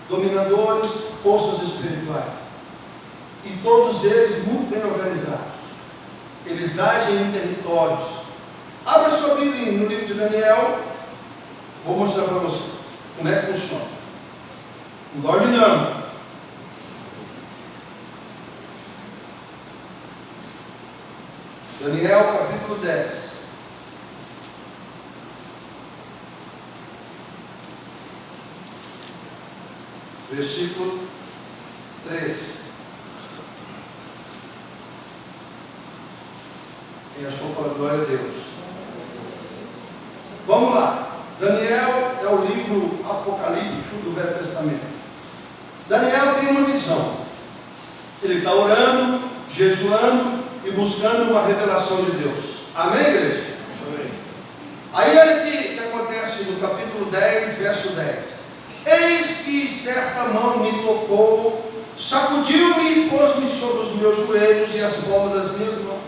dominadores, forças espirituais. E todos eles muito bem organizados. Eles agem em territórios. Abra sua Bíblia no livro de Daniel. Vou mostrar para você como é que funciona. Não dorme não. Daniel capítulo 10. Versículo 13. Quem achou, fala glória a Deus. Vamos lá. Daniel é o livro apocalíptico do Velho Testamento. Daniel tem uma visão. Ele está orando, jejuando e buscando uma revelação de Deus. Amém, igreja? Amém. Aí olha que acontece no capítulo 10, verso 10. Eis que certa mão me tocou, sacudiu-me e pôs-me sobre os meus joelhos e as palmas das minhas mãos.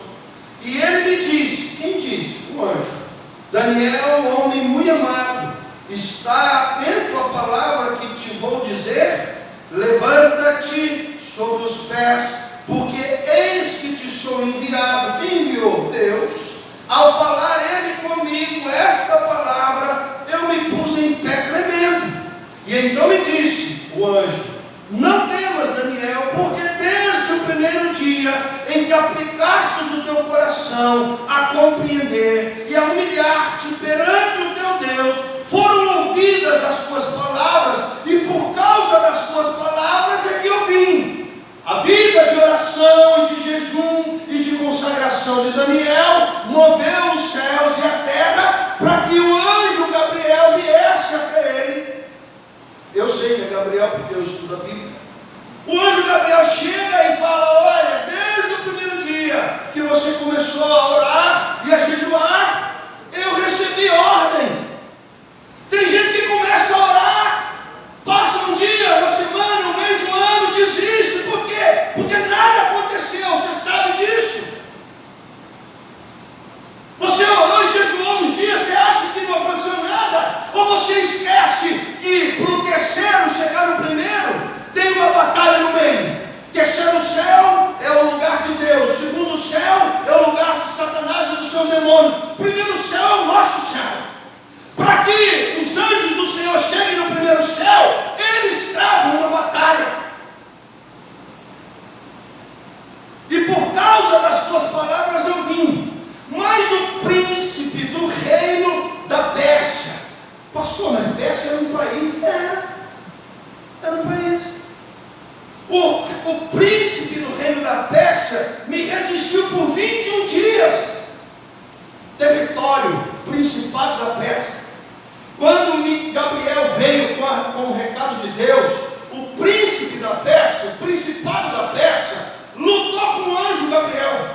E ele me disse, quem disse? O anjo. Daniel, homem muito amado, está atento à palavra que te vou dizer? Levanta-te sobre os pés, porque eis que te sou enviado. Quem enviou? Deus. Ao falar ele comigo esta palavra, eu me pus em pé tremendo. E então me disse o anjo: não temas, Daniel, porque desde o primeiro dia em que aplicastes o teu coração a compreender e a humilhar-te perante o teu Deus, foram ouvidas as tuas palavras, e por causa das tuas palavras é que eu vim. A vida de oração e de jejum e de consagração de Daniel moveu os céus e a terra para que o anjo Gabriel viesse até ele. Eu sei que é Gabriel porque eu estudo a Bíblia. O anjo Gabriel chega e fala: olha, desde o primeiro dia que você começou a orar e a jejuar, eu recebi ordem. Tem gente que começa a orar, passa um dia, uma semana, um mês, um ano, desiste. Por quê? Porque nada aconteceu. Você sabe disso? Você orou e jejuou uns dias, você acha que não aconteceu nada? Ou você esquece que para o terceiro chegar no primeiro, tem uma batalha no meio? Terceiro céu é o lugar de Deus. Segundo céu é o lugar de Satanás e dos seus demônios. Primeiro céu é o nosso céu. Para que os anjos do Senhor cheguem no primeiro céu, eles travam uma batalha. E por causa das tuas palavras eu vim. Mas o príncipe do reino da Pérsia. Pastor, mas Pérsia era um país? Era um país. O príncipe do reino da Pérsia me resistiu por 21 dias. Território, principado da Pérsia. Quando Gabriel veio com o recado de Deus, o príncipe da Pérsia, o principado da Pérsia, lutou com o anjo Gabriel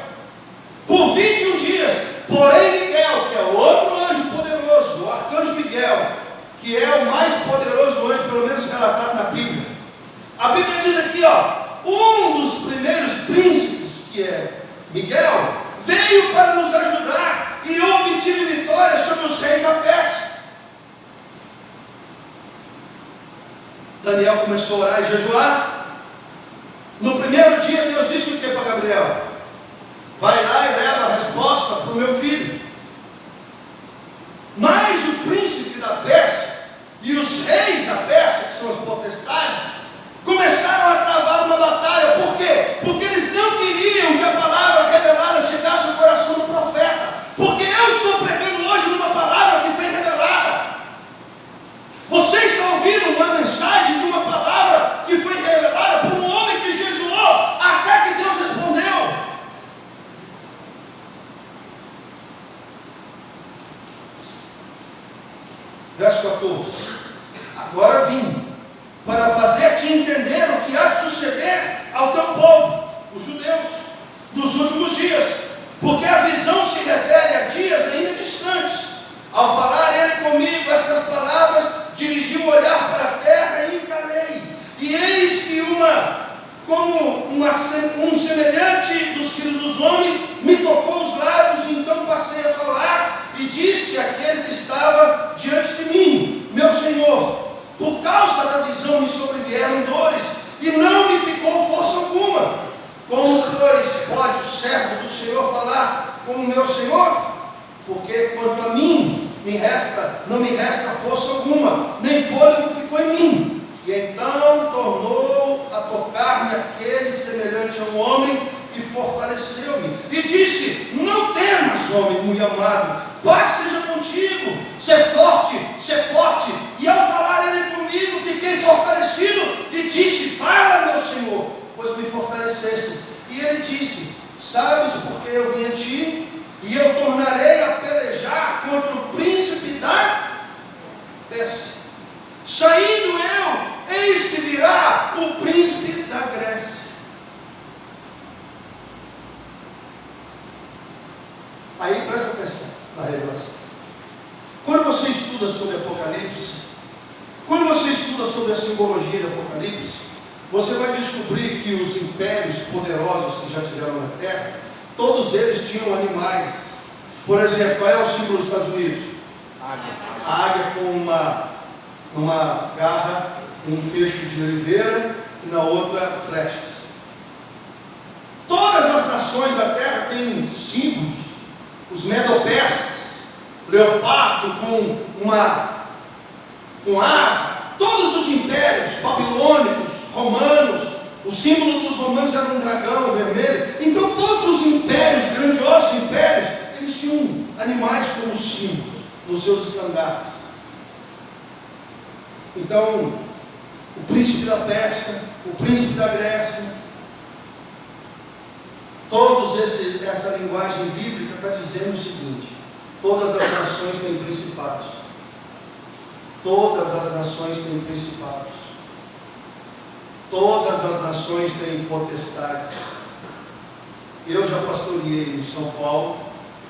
por 21 dias. Porém Miguel, que é outro anjo poderoso, o arcanjo Miguel, que é o mais poderoso anjo, pelo menos relatado na Bíblia. A Bíblia diz aqui, um dos primeiros príncipes, que é Daniel começou a orar e jejuar. No primeiro dia, Deus disse o que para Gabriel? Vai lá e leva a resposta para o meu filho. Mas o príncipe da Pérsia e os reis da Pérsia, que são as potestades, começaram a travar uma batalha. Por quê? Porque eles não queriam que a palavra revelada chegasse ao coração do profeta. Porque eu estou pregando hoje numa palavra que foi revelada. Você está ouvindo uma mensagem de uma palavra que foi revelada por um homem que jejuou até que Deus respondeu. Verso 14. Agora vim para fazer-te entender o que há de suceder ao teu povo, os judeus, nos últimos dias, porque a visão se refere a dias ainda distantes. Ao falar ele comigo estas palavras, dirigiu o olhar para a terra e calei. E eis que um semelhante dos filhos dos homens me tocou os lábios, e então passei a falar, e disse àquele que estava diante de mim: meu Senhor, por causa da visão me sobrevieram dores, e não me ficou força alguma. Como, pois, pode o servo do Senhor falar com o meu Senhor? Porque quanto a mim, não me resta força alguma, nem fôlego ficou em mim. E então tornou a tocar-me aquele semelhante a um homem, e fortaleceu-me, e disse: não temas, homem muito amado, paz seja contigo, ser forte, ser forte. E ao falar ele comigo, fiquei fortalecido, e disse: fala, meu Senhor, pois me fortalecestes. E ele disse: sabes por que eu vim a ti? E eu tornarei a pelejar contra o príncipe da Pérsia. Saindo eu, eis que virá o príncipe da Grécia. Aí presta atenção na revelação. Quando você estuda sobre Apocalipse, quando você estuda sobre a simbologia de Apocalipse, você vai descobrir que os impérios poderosos que já tiveram na Terra, todos eles tinham animais. Por exemplo, qual é o símbolo dos Estados Unidos? Águia. A águia com uma garra, um fecho de oliveira, e na outra flechas. Todas as nações da Terra têm símbolos. Os medo-persas, leopardo com asa, todos os impérios, babilônicos, romanos, o símbolo dos romanos era um dragão vermelho. Então todos os impérios, grandiosos impérios, eles tinham animais como símbolos nos seus estandartes. Então, o príncipe da Pérsia, o príncipe da Grécia, essa linguagem bíblica está dizendo o seguinte: todas as nações têm principados. Todas as nações têm principados. Todas as nações têm potestades. Eu já pastoreei em São Paulo,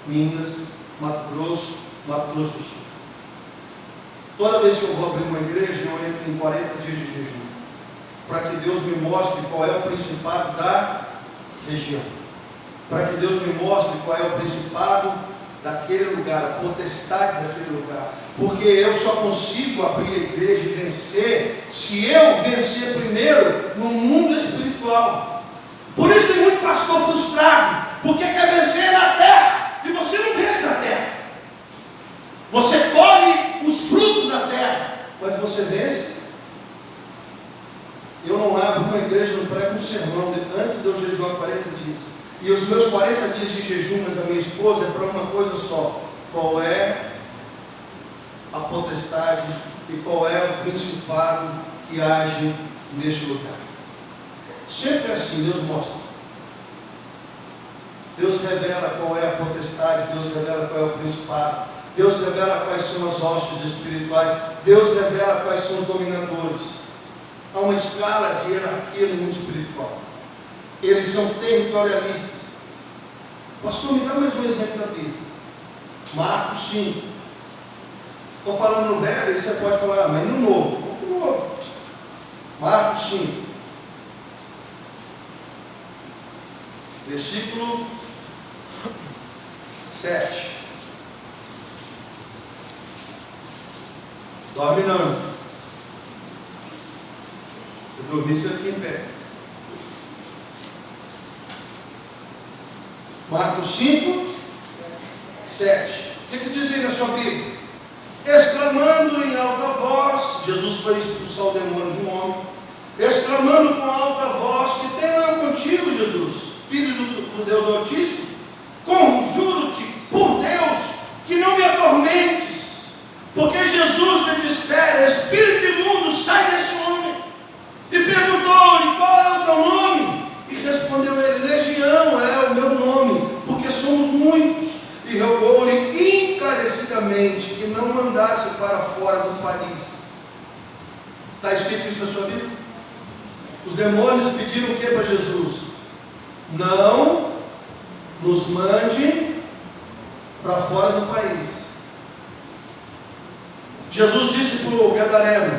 Minas, Mato Grosso do Sul. Toda vez que eu vou abrir uma igreja, eu entro em 40 dias de jejum, para que Deus me mostre qual é o principado da região, para que Deus me mostre qual é o principado daquele lugar, a potestade daquele lugar, porque eu só consigo abrir a igreja e vencer se eu vencer primeiro no mundo espiritual. Por isso tem muito pastor frustrado, porque quer vencer na terra, e você não vence na terra. Você colhe os frutos da terra, mas você vence. Eu não abro uma igreja, não prego um sermão antes de eu jejuar 40 dias. E os meus 40 dias de jejum, mas a minha esposa, é para uma coisa só: qual é a potestade e qual é o principado que age neste lugar. Sempre é assim, Deus mostra. Deus revela qual é a potestade, Deus revela qual é o principado, Deus revela quais são as hostes espirituais, Deus revela quais são os dominadores. Há uma escala de hierarquia no mundo espiritual. Eles são territorialistas. Pastor, me dá mais um exemplo da Bíblia. Marcos 5. Estou falando no velho, aí você pode falar, mas no novo. Vamos no novo. Marcos 5. Versículo 7. Dorme não. Dormir você fica em pé. Marcos 5, 7. O que diz aí na sua Bíblia? Exclamando em alta voz, Jesus foi expulsar o demônio de um homem, exclamando com alta voz: que tenho eu contigo, Jesus, filho do Deus Altíssimo? Conjuro-te por Deus que não me atormentes, porque Jesus lhe dissera: espírito imundo, sai desse homem. E perguntou-lhe: qual é o teu nome? E respondeu ele: Legião é o meu nome, porque somos muitos. E rogou-lhe encarecidamente que não mandasse para fora do país. Está escrito isso na sua Bíblia? Os demônios pediram o que para Jesus? Não nos mande para fora do país. Jesus disse para o gadareno: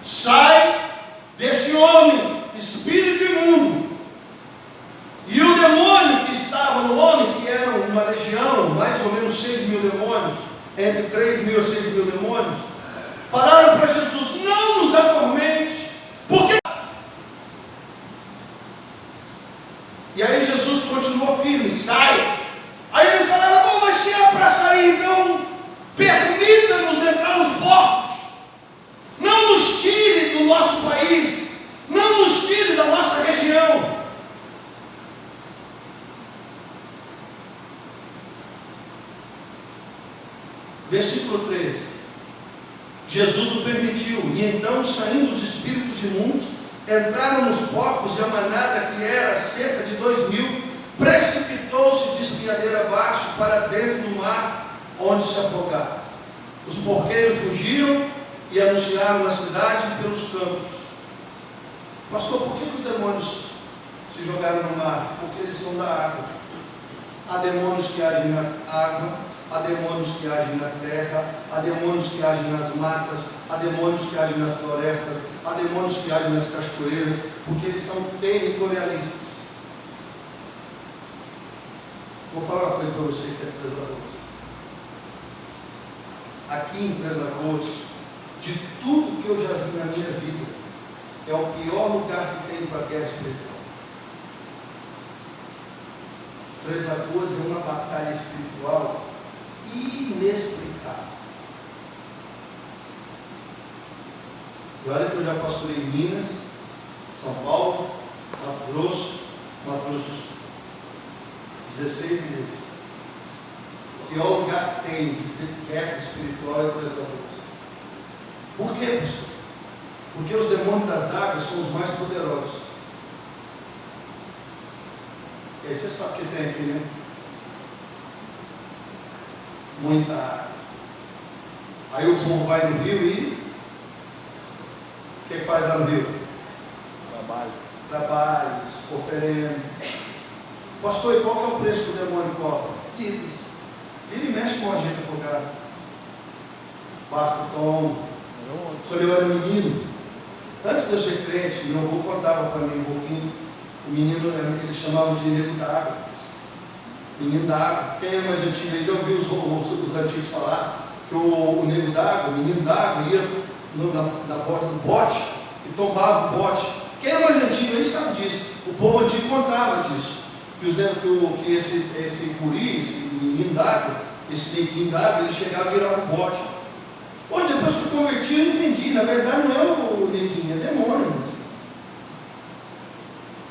sai deste homem, espírito imundo. E o demônio que estava no homem, que era uma legião, mais ou menos 6.000 demônios, entre 3.000 e 6.000 demônios, falaram para Jesus: não nos atormente, porque... E aí Jesus continuou firme: sai. Aí eles falaram: bom, mas se é para sair, então permita-nos entrar nos portos, não nos tire do nosso país, não nos tire da nossa região. Versículo 13. Jesus o permitiu, e então, saindo os espíritos imundos, entraram nos porcos, e a manada, que era cerca de 2.000, precipitou-se de espiadeira abaixo para dentro do mar, onde se afogaram. Os porqueiros fugiram e anunciaram na cidade e pelos campos. Pastor, por que os demônios se jogaram no mar? Porque eles são da água. Há demônios que agem na água, há demônios que agem na terra, há demônios que agem nas matas, há demônios que agem nas florestas, há demônios que agem nas cachoeiras, porque eles são territorialistas. Vou falar uma coisa para você que é de Três Lagoas. Aqui em Três Lagoas, de tudo que eu já vi na minha vida, é o pior lugar que tem para a guerra espiritual. Três Lagoas é uma batalha espiritual inexplicável. E olha que eu já pastorei em Minas, São Paulo, Mato Grosso do Sul. 16 igrejas. O pior lugar que tem de guerra espiritual é Três Lagoas. Por quê, pastor? Porque os demônios das águas são os mais poderosos. E aí você sabe o que tem aqui, né? Muita água. Aí o povo vai no rio e o que faz lá no rio? Trabalhos, oferendas. Pastor, e qual que é o preço que o demônio cobra? Vidas. Ele mexe com a gente afogado. Barco tom. Quando eu era menino, antes de eu ser crente, meu avô contava para mim um pouquinho. O menino, ele chamava de nego da água. Menino da água. Quem é mais antigo aí já ouviu os antigos falar que o nego da água, o menino da água, ia na borda do bote e tombava o bote. Quem é mais antigo aí sabe disso. O povo antigo contava disso. Que esse guri, esse menino d'água, esse neguinho d'água, ele chegava e virava um bote. Hoje, depois que eu converti, eu entendi. Na verdade, não é o neguinho, é demônio mesmo.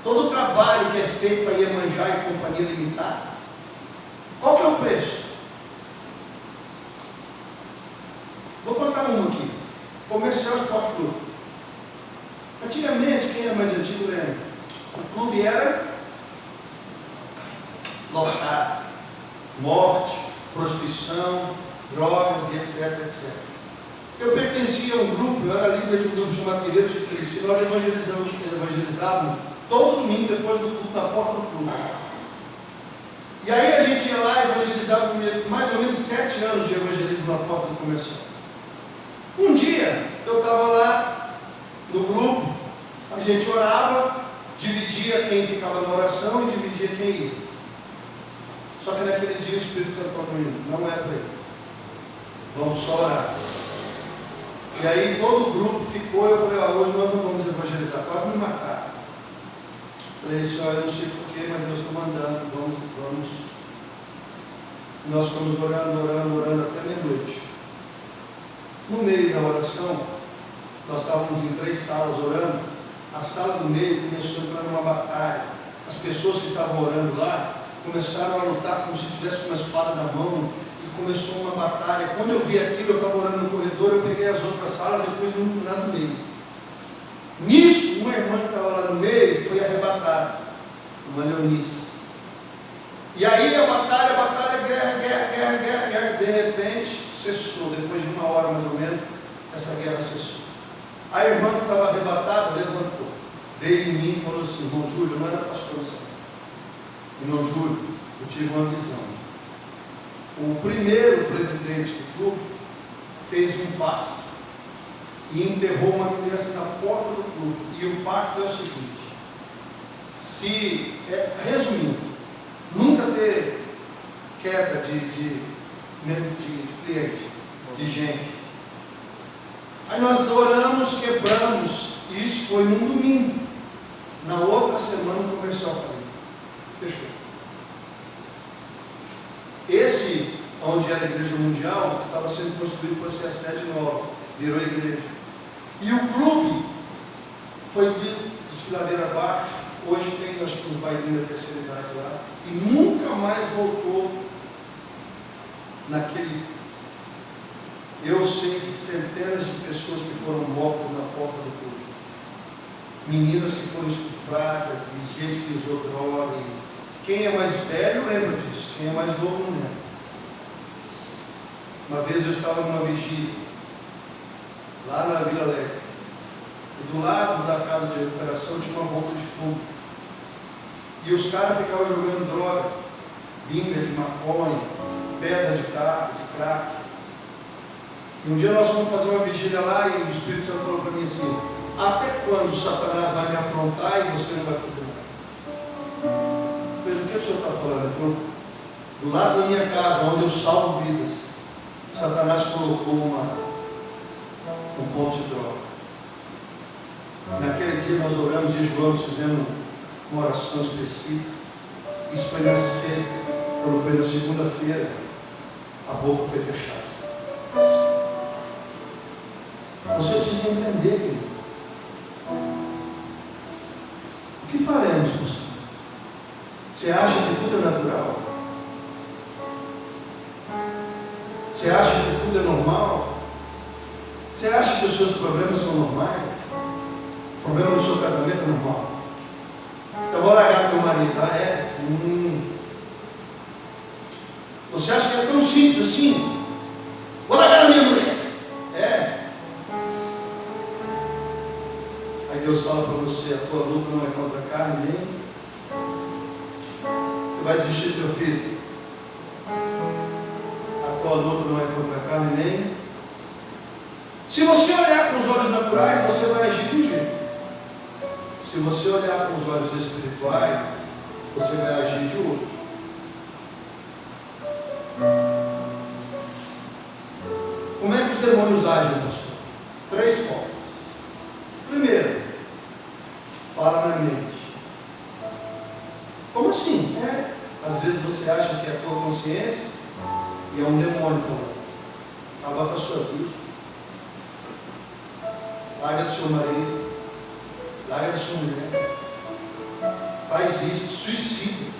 Todo o trabalho que é feito para Iemanjá e companhia limitada, qual que é o preço? Vou contar uma aqui. Comercial Esporte Clube. Antigamente, quem é mais antigo lembra? O clube era lotado. Morte, prostituição, drogas e etc, etc. Eu pertencia a um grupo, eu era líder de um grupo chamado Guerreiros de Cristo, e nós evangelizávamos todo domingo depois do culto, na porta do clube. E aí a gente ia lá e evangelizava mais ou menos 7 anos de evangelismo na porta do comercial. Um dia eu estava lá no grupo, a gente orava, dividia quem ficava na oração e dividia quem ia. Só que naquele dia o Espírito Santo falou comigo: não é para ele, vamos só orar. E aí todo o grupo ficou, eu falei, hoje nós não vamos evangelizar, quase me mataram. Falei assim, eu não sei porquê, mas Deus está mandando, vamos. E nós ficamos orando até meia-noite. No meio da oração, nós estávamos em 3 salas orando, a sala do meio começou a entrar numa batalha. As pessoas que estavam orando lá começaram a lutar como se tivesse uma espada na mão, e começou uma batalha. Quando eu vi aquilo, eu estava orando no corredor, eu peguei as outras salas e depois me lá no meio. Nisso, uma irmã que estava lá no meio foi arrebatada, uma leonice. E aí a batalha, guerra, de repente cessou. Depois de 1 hora mais ou menos, essa guerra cessou. A irmã que estava arrebatada levantou, veio em mim e falou assim: irmão Júlio, não era pastor, sabe? Irmão Júlio, eu tive uma visão. O primeiro presidente do clube fez um pacto e enterrou uma criança na porta do clube. E o pacto é o seguinte: resumindo, nunca ter queda de cliente, de gente. Aí nós oramos, quebramos, e isso foi num domingo. Na outra semana o comercial faliu. Fechou. Esse, onde era a igreja mundial, estava sendo construído para ser a sede nova, virou igreja. E o clube foi de desfiladeira abaixo. Hoje tem, acho que uns bailinhos da terceira idade lá, e nunca mais voltou naquele. Eu sei de centenas de pessoas que foram mortas na porta do clube. Meninas que foram estupradas e gente que usou droga. Quem é mais velho lembra disso, quem é mais novo não lembra. Uma vez eu estava numa vigília, lá na Vila Alegre, e do lado da casa de recuperação tinha uma bomba de fumo. E os caras ficavam jogando droga, binga de maconha, pedra de crack. E um dia nós fomos fazer uma vigília lá e o Espírito Santo falou para mim assim: até quando Satanás vai me afrontar e você não vai fazer nada? Eu falei: do que o senhor está falando? Ele falou: do lado da minha casa, onde eu salvo vidas, Satanás colocou um ponto de droga. Naquele dia nós oramos, jejuamos, fizemos uma oração específica. Isso foi na sexta. Quando foi na segunda-feira, a boca foi fechada. Você precisa entender, querido. O que faremos, pastor? Você acha que tudo é natural? Você acha que tudo é normal? Você acha que os seus problemas são normais? O problema do seu casamento é normal? Eu vou largar teu marido, Você acha que é tão simples assim? Vou largar a minha mulher. Aí Deus fala para você: a tua luta não é contra a carne, nem você vai desistir do teu filho. A tua luta não é contra a carne, nem. Se você olhar com os olhos naturais, você vai agir de um jeito. Se você olhar com os olhos espirituais, você vai agir de outro. Como é que os demônios agem, pastor? 3 formas. Primeiro, fala na mente. Como assim? Às vezes você acha que é a tua consciência e é um demônio falando: acaba com a sua vida, larga do seu marido, larga da sua mulher, faz isso, suicida.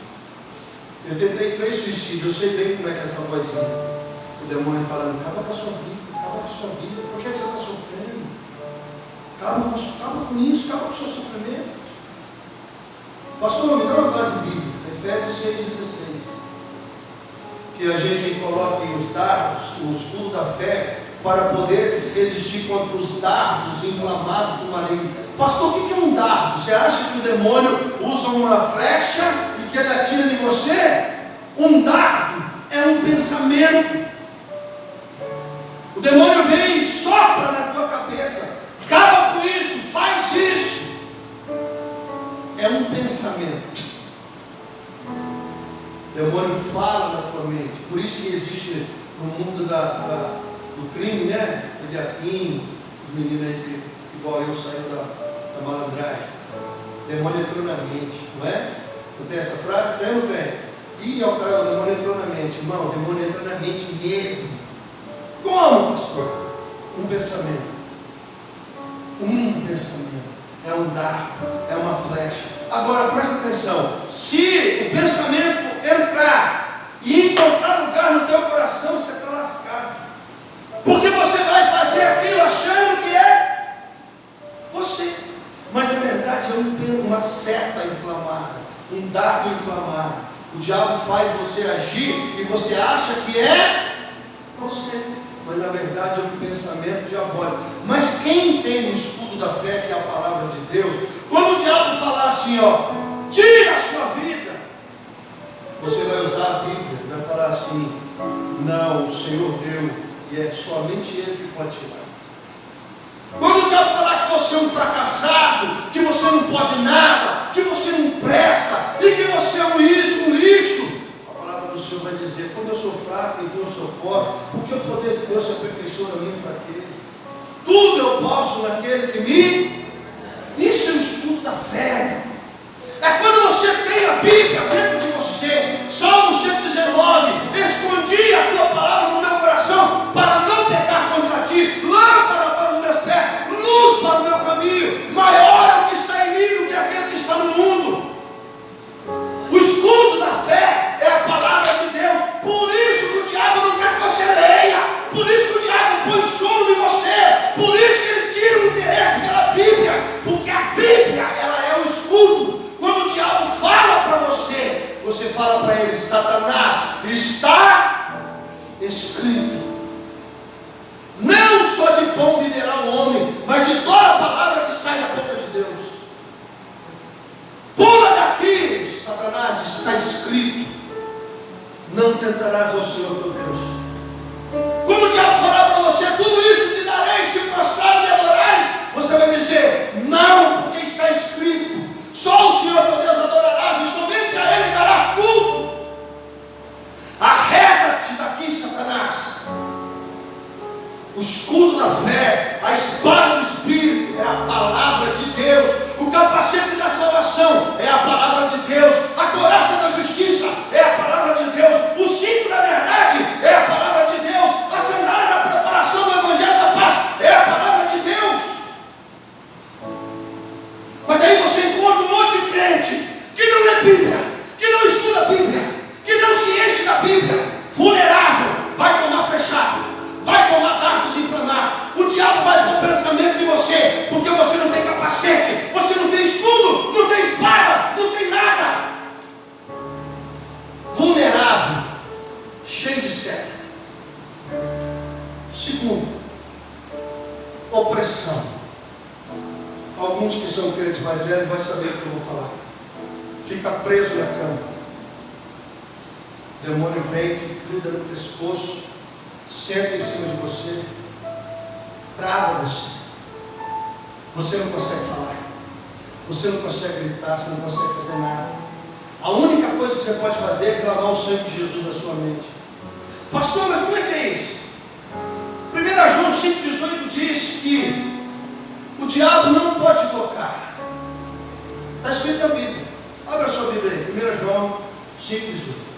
Eu tentei 3 suicídios, eu sei bem como é que é essa vozinha. O demônio falando: acaba com a sua vida, acaba com a sua vida. Por que você está sofrendo? Acaba com isso, acaba com o seu sofrimento. Pastor, me dá uma base bíblica, Efésios 6,16. Que a gente coloque os dardos, o escudo da fé, para poder resistir contra os dardos inflamados do maligno. Pastor, o que é um dardo? Você acha que o demônio usa uma flecha e que ele atira em você? Um dardo é um pensamento. O demônio vem e sopra na tua cabeça: acaba com isso, faz isso. É um pensamento. O demônio fala na tua mente. Por isso que existe no mundo do crime, Eliakim, meninos aí que, igual eu, saiu da malandragem. Demônio entrou na mente, não é? Não tem essa frase? Tem ou não tem? Ih, ó, cara, o demônio entrou na mente. Irmão, o demônio entra na mente mesmo. Como, pastor? Um pensamento. Um pensamento. É um dardo, é uma flecha. Agora presta atenção. Se o pensamento entrar e encontrar lugar no teu coração, você está lascado. Porque você vai fazer aquilo achando que é você. Mas na verdade é uma seta inflamada, um dardo inflamado. O diabo faz você agir e você acha que é você. Mas na verdade é um pensamento diabólico. Mas quem tem o escudo da fé, que é a palavra de Deus, quando o diabo falar assim, ó, tira a sua vida, você vai usar a Bíblia, vai falar assim, não, o Senhor deu, e é somente Ele que pode tirar. Quando o diabo falar que você é um fracassado, que você não pode nada, que você não presta, e que você é um lixo, o Senhor vai dizer, quando eu sou fraco, então eu sou forte, porque o poder de Deus se aperfeiçoa na minha fraqueza. Tudo eu posso naquele que me... Isso é o escudo da fé. É quando você tem a Bíblia dentro de você. Salmo 119, escondi a tua palavra no meu coração, para não pecar contra ti, lâmpada para os meus pés, luz para o meu caminho. Maior é o que está em mim do que aquele que está no mundo. O escudo da fé é a palavra de Deus. Por isso que o diabo não quer que você leia. Por isso que o diabo põe sono em você. Por isso que ele tira o interesse pela Bíblia. Porque a Bíblia, ela é o escudo. Quando o diabo fala para você, você fala para ele, Satanás, está escrito. Não só de pão viverá o homem, mas de toda a palavra que sai da boca de Deus. Pula daqui, Satanás, está escrito, não tentarás ao Senhor teu Deus. Quando o diabo falar para você, tudo isso te darei, se prostrar me adorais, você vai dizer, não, porque está escrito, só o Senhor teu Deus adorarás, e somente a Ele darás culto. Arreda-te daqui, Satanás. O escudo da fé, a espada do Espírito, é a palavra de Deus. O capacete da salvação é a palavra de Deus. A couraça da justiça é a palavra de Deus. O cinto da verdade é a palavra de Deus. A sandália da preparação do Evangelho da paz é a palavra de Deus. Mas aí você encontra um monte de crente que não lê Bíblia, que não estuda a Bíblia, que não se enche da Bíblia, vulnerável, vai tomar flechado, vai tomar dardos inflamados. O diabo vai pôr pensamentos em você, porque você não tem capacete, você não tem escudo, não tem espada, não tem nada. Vulnerável, cheio de seta. Segundo, opressão. Alguns que são crentes mais velhos vão saber o que eu vou falar. Fica preso na cama. O demônio vem, te gruda no pescoço, senta em cima de você, trava você. Você não consegue falar, você não consegue gritar, você não consegue fazer nada. A única coisa que você pode fazer é clamar o sangue de Jesus na sua mente. Pastor, mas como é que é isso? 1 João 5,18 diz que o diabo não pode tocar. Está escrito na Bíblia. Abra a sua Bíblia aí, 1 João 5,18.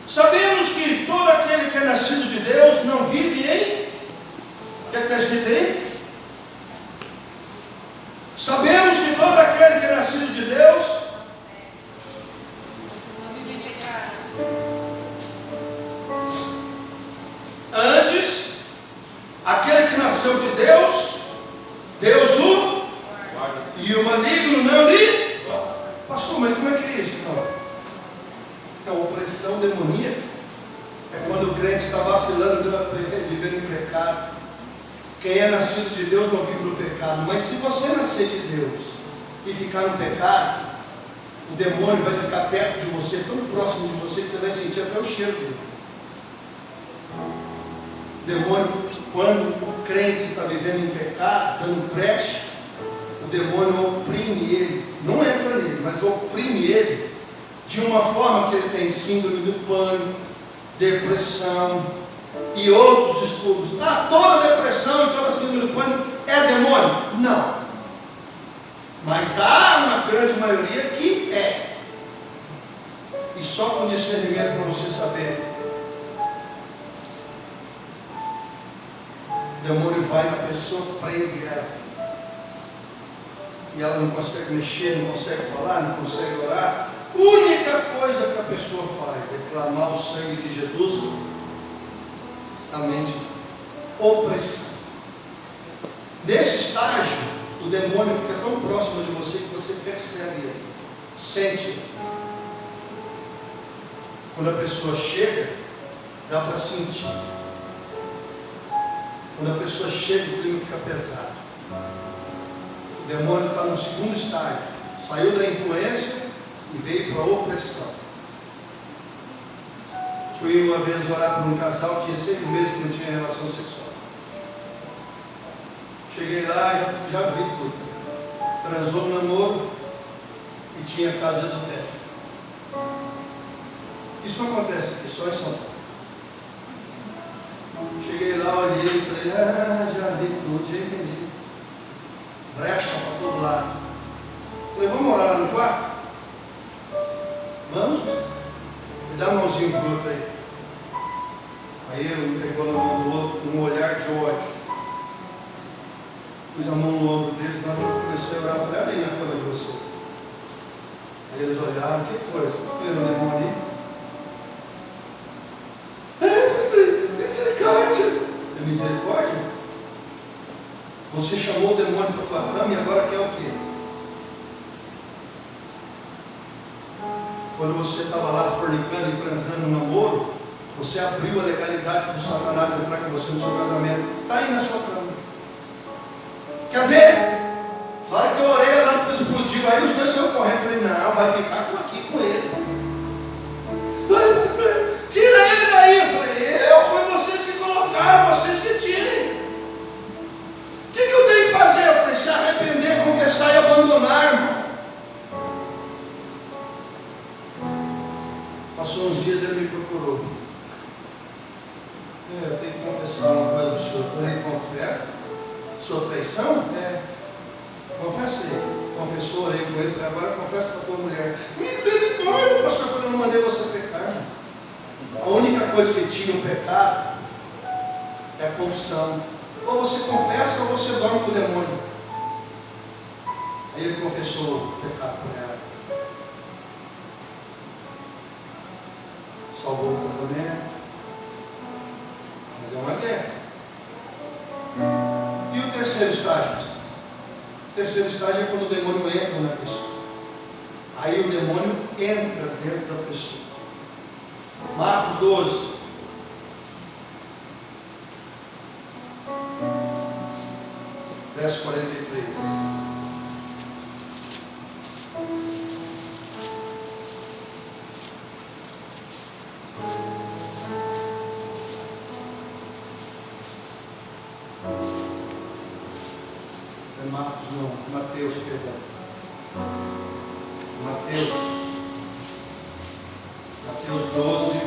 Sabemos que todo aquele que é nascido de Deus não vive em... O que está escrito aí? Sabemos que todo aquele que é nascido de Deus não vive em pecado. Antes, aquele que nasceu de Deus, Deus o... E o maligno não lhe... Pastor, mas como é que é isso então? É uma opressão demoníaca. É quando o crente está vacilando, vivendo em pecado. Quem é nascido de Deus não vive no pecado. Mas se você nascer de Deus e ficar no pecado, o demônio vai ficar perto de você, tão próximo de você, que você vai sentir até o cheiro dele. O demônio, quando o crente está vivendo em pecado, dando brecha, o demônio oprime ele. Não entra nele, mas oprime ele. de uma forma que ele tem síndrome do pânico, depressão e outros distúrbios. Toda depressão e toda síndrome do pânico é demônio? Não. Mas há uma grande maioria que é. E só com discernimento para você saber. O demônio vai na pessoa, prende ela. E ela não consegue mexer, não consegue falar, não consegue orar. A única coisa que a pessoa faz é clamar o sangue de Jesus. A mente opressiva. Nesse estágio, o demônio fica tão próximo de você que você percebe ele, sente ele. Quando a pessoa chega, dá para sentir. Quando a pessoa chega, o clima fica pesado. O demônio está no segundo estágio. Saiu da influência e veio para a opressão. Fui uma vez orar por um casal, tinha 6 meses que não tinha relação sexual. Cheguei lá, já vi tudo. Transou no namoro e tinha casa de adultério. Isso não acontece aqui, só em São Paulo. Cheguei lá, olhei e falei, já vi tudo, já entendi. Brecha para todo lado. Falei, vamos morar lá no quarto? Vamos? Me dá a mãozinha pro outro aí. Aí eu pegou na mão do outro, um olhar de ódio. Pus a mão no ombro deles, na hora que eu comecei a orar, eu falei, olha aí na cama de vocês. Aí eles olharam, o que foi? Viram o demônio ali? Misericórdia! É misericórdia? Você chamou o demônio para a tua cama e agora quer o quê? Quando você estava lá fornicando e transando no namoro, você abriu a legalidade para o Satanás entrar com você no seu casamento. Está aí na sua cama. Quer ver? Na hora que eu orei, a lâmpada explodiu. Aí os dois saíram correndo. Eu falei, não, vai ficar aqui com ele. Ai, pastor, tira ele daí. Eu falei, foi vocês que colocaram, vocês que tirem. O que eu tenho que fazer? Eu falei, se arrepender, confessar e abandonar, irmão. Passou uns dias, ele me procurou. Eu tenho que confessar uma coisa do senhor. Eu falei, confessa? Sua traição? Confessa aí. Confessou, orei com ele. Falei, agora confessa para a tua mulher. Misericórdia, pastor. Eu falei, não mandei você pecar. A única coisa que tira o pecado é a confissão. Ou você confessa ou você dorme com o demônio. Aí ele confessou o pecado por ela. Salvou o casamento. Mas é uma guerra. E o terceiro estágio? O terceiro estágio é quando o demônio entra na pessoa. Aí o demônio entra dentro da pessoa. Marcos 12. Verso 43. Marcos não, Mateus, perdão. Mateus 12,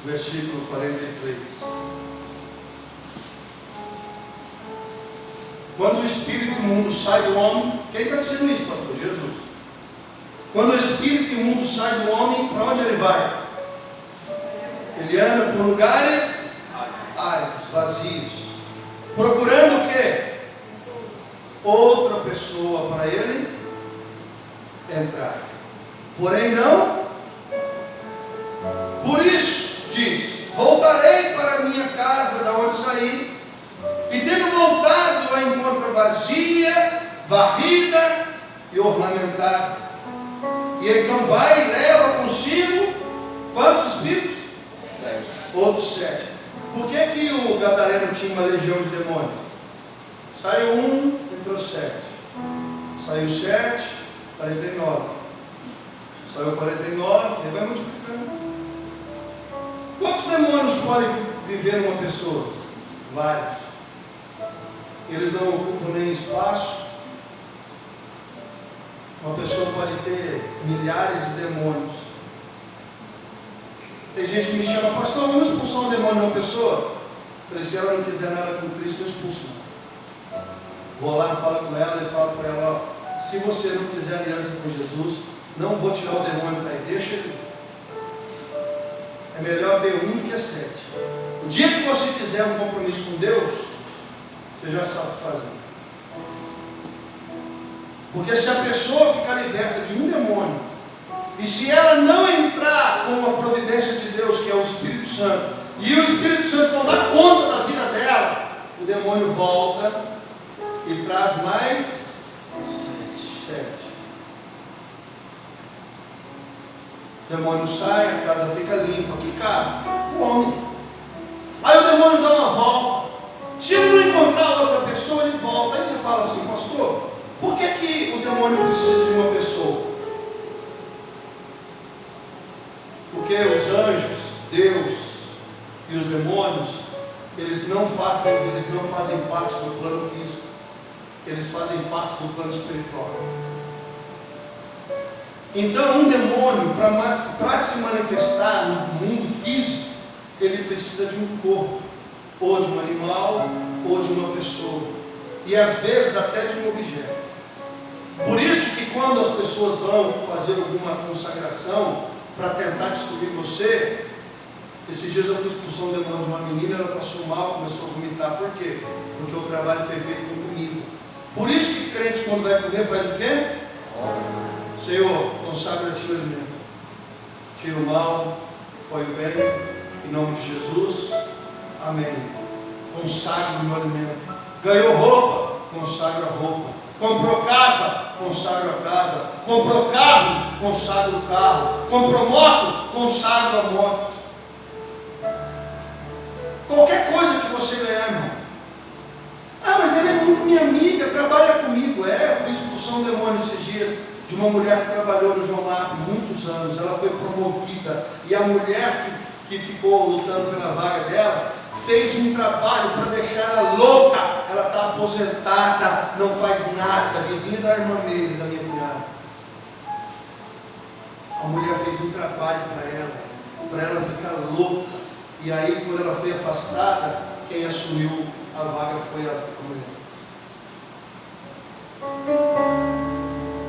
versículo 43. Quando o espírito imundo sai do homem, quem está dizendo isso, pastor? Jesus. Quando o espírito imundo sai do homem, para onde ele vai? Ele anda por lugares áridos, vazios. Procurando o quê? Outra pessoa para ele entrar. Porém não. Por isso, diz, voltarei para a minha casa da onde saí, e tendo voltado a encontro vazia, varrida e ornamentada. E então vai e leva consigo quantos espíritos? 7. Outros 7. Por que o gadareno tinha uma legião de demônios? Saiu 1, entrou 7. Saiu 7, 49. Saiu 49, ele vai multiplicando. Quantos demônios podem viver numa pessoa? Vários. Eles não ocupam nem espaço, Uma pessoa pode ter milhares de demônios. Tem gente que me chama, pastor, vamos expulsar um demônio de uma pessoa? Eu falei, se ela não quiser nada com Cristo, eu expulso. Vou lá, falo com ela e falo para ela, ó, se você não quiser aliança com Jesus, não vou tirar o demônio daí, deixa ele. É melhor ter 1 que 7. O dia que você quiser um compromisso com Deus, você já sabe o que fazer. Porque se a pessoa ficar liberta de um demônio, e se ela não entrar com a providência de Deus, que é o Espírito Santo, e o Espírito Santo tomar conta da vida dela, o demônio volta e traz mais 7. O demônio sai, a casa fica limpa. Que casa? O homem. Aí o demônio dá uma volta. Se ele não encontrar outra pessoa, ele volta. Aí você fala assim, pastor, por que o demônio precisa de uma pessoa? Porque os anjos, Deus e os demônios, eles não fazem parte do plano físico. Eles fazem parte do plano espiritual. Então, um demônio, para se manifestar no mundo físico, ele precisa de um corpo, ou de um animal, ou de uma pessoa, e às vezes até de um objeto. Por isso que quando as pessoas vão fazer alguma consagração para tentar destruir você, esses dias eu fiz expulsão de demônio de uma menina, ela passou mal, começou a vomitar. Por quê? Porque o trabalho foi feito com comida. Por isso que crente, quando vai comer, faz o quê? Senhor, consagra a ti o alimento. Tira o mal, põe o bem, em nome de Jesus. Amém. Consagra o meu alimento. Ganhou roupa, consagra a roupa. Comprou casa, consagra a casa. Comprou carro, consagra o carro. Comprou moto, consagra a moto. Qualquer coisa que você ganhar, irmão. Ah, mas ela é muito minha amiga, trabalha comigo. Eu fui expulsão de demônio esses dias de uma mulher que trabalhou no João Lap muitos anos. Ela foi promovida. E a mulher que ficou lutando pela vaga dela fez um trabalho para deixar ela louca. Ela está aposentada, não faz nada. Vizinha da irmã Meire, da minha cunhada. A mulher fez um trabalho para ela ficar louca. E aí, quando ela foi afastada, quem assumiu a vaga foi a mulher.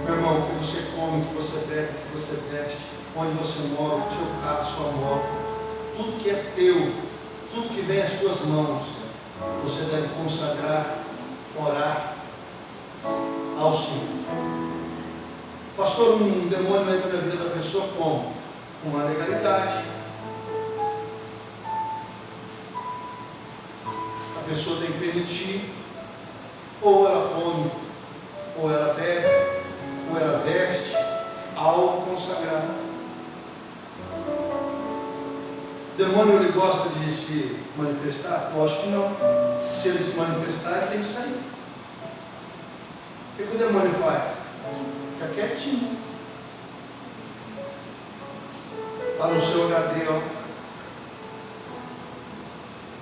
Meu irmão, o que você come, o que você bebe, o que você veste, onde você mora, o seu carro, sua moto, tudo que é teu, tudo que vem às tuas mãos, você deve consagrar, orar ao Senhor. Pastor, um demônio entra na vida da pessoa como? Com uma legalidade. A pessoa tem que permitir, ou ela come, ou ela bebe, ou ela veste, ao consagrar. O demônio ele gosta de se manifestar? Lógico que não. Se ele se manifestar, ele tem que sair. O que o demônio faz? Fica quietinho. Está no seu HD, ó.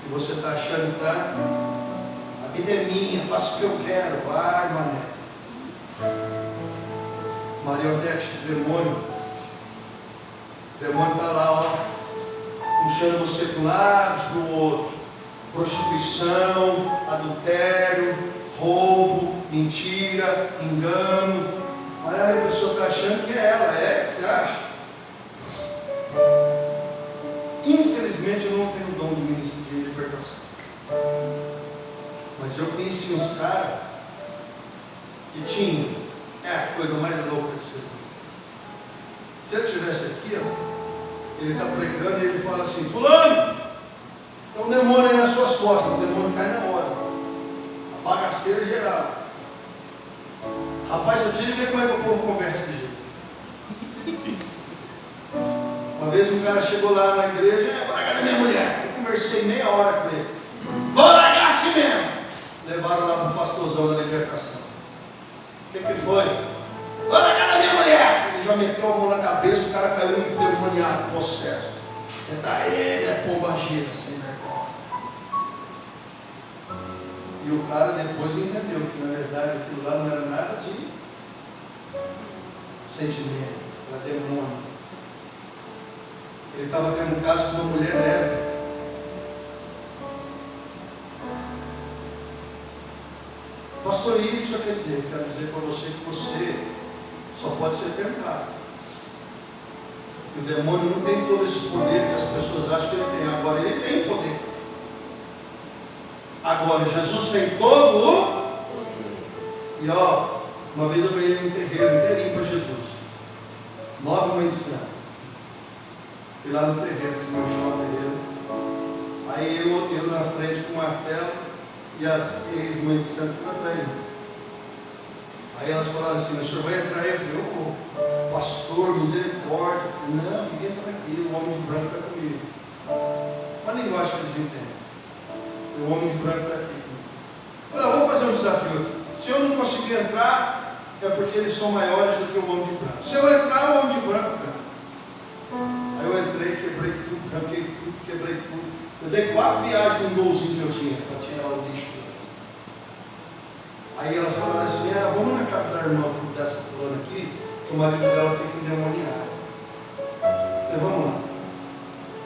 E você está achando que está? A vida é minha, faço o que eu quero. Vai, mané. Marionete do demônio. O demônio está lá, ó. Puxando você para um lado, para o outro. Prostituição, adultério, roubo, mentira, engano. Aí a pessoa está achando que é ela, o que você acha? Infelizmente eu não tenho o dom do ministro de libertação. Mas eu conheci uns caras que tinham a coisa mais louca de ser. Se ele estivesse aqui, ó. Ele está pregando e ele fala assim: fulano, tem um demônio aí nas suas costas. O demônio cai na hora. A bagaceira geral. Rapaz, você precisa ver como é que o povo converte de jeito. Uma vez um cara chegou lá na igreja: vou largar da minha mulher. Eu conversei meia hora com ele. Vou largar assim mesmo. Levaram lá para o pastorzão da libertação. O que foi? Vou largar da minha mulher. Ele já meteu a mão na cabeça, o cara caiu endemoniado, possesso. Você está aí, né, pomba gira, sem vergonha. E o cara depois entendeu que na verdade aquilo lá não era nada de sentimento, era demônio. Ele estava tendo um caso com uma mulher lésbica. Pastor, o que isso quer dizer? Eu quero dizer para você que você só pode ser tentado. E o demônio não tem todo esse poder que as pessoas acham que ele tem. Agora ele tem poder. Agora Jesus tem todo o... E uma vez eu ganhei um terreiro inteirinho para Jesus. 9 mães de santo. Fui lá no terreiro, fiz meu chão no terreiro. Aí eu na frente com o martelo e as ex-mães de santo atrás de mim. Aí elas falaram assim, o senhor vai entrar aí? Eu falei, eu vou. Pastor, misericórdia. Eu falei, não, fiquem tranquilo, o homem de branco está comigo. Uma linguagem que eles entendem. O homem de branco está aqui comigo. Eu falei, vamos fazer um desafio aqui. Se eu não conseguir entrar, é porque eles são maiores do que o homem de branco. Se eu entrar, o homem de branco ganha. Aí eu entrei, quebrei tudo, ranquei tudo, quebrei tudo. Eu dei 4 viagens com um golzinho que eu tinha para tirar o lixo. Aí elas falaram assim, vamos na casa da irmã dessa fulana aqui, que o marido dela fica endemoniado. Eu falei, vamos lá.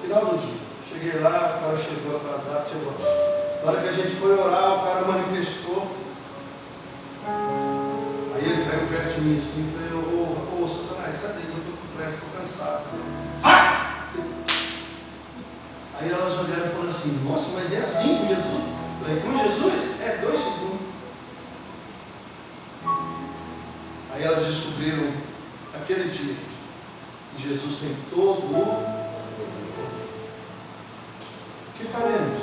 Final do dia. Cheguei lá, o cara chegou atrasado, chegou. Na hora que a gente foi orar, o cara manifestou. Aí ele caiu perto de mim assim, e falei, ô Satanás, sai daí, eu estou com pressa, estou cansado. Faz! Aí elas olharam e falaram assim, nossa, mas é assim com Jesus? Eu falei, com Jesus? É 2 segundos. Aí elas descobriram, aquele dia, que Jesus tem todo o poder. O que faremos?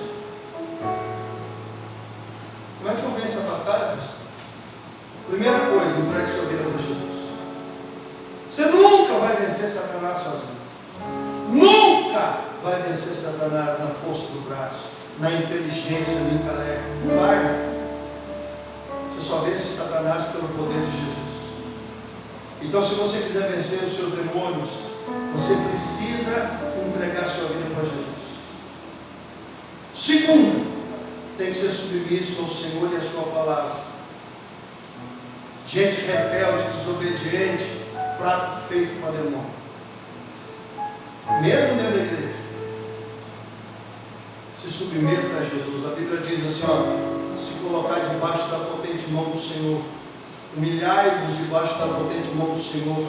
Como é que eu venço a batalha, pastor? Primeira coisa, entregue sua vida para Jesus. Você nunca vai vencer Satanás sozinho. Nunca vai vencer Satanás na força do braço, na inteligência, no intelecto. Não vai. Você só vence Satanás pelo poder de Jesus. Então, se você quiser vencer os seus demônios, você precisa entregar sua vida para Jesus. Segundo, tem que ser submisso ao Senhor e à sua palavra. Gente rebelde, desobediente, prato feito para demônio. Mesmo dentro da igreja, se submeta a Jesus. A Bíblia diz assim, se colocar debaixo da potente mão do Senhor, humilhai-vos debaixo da potente mão do Senhor,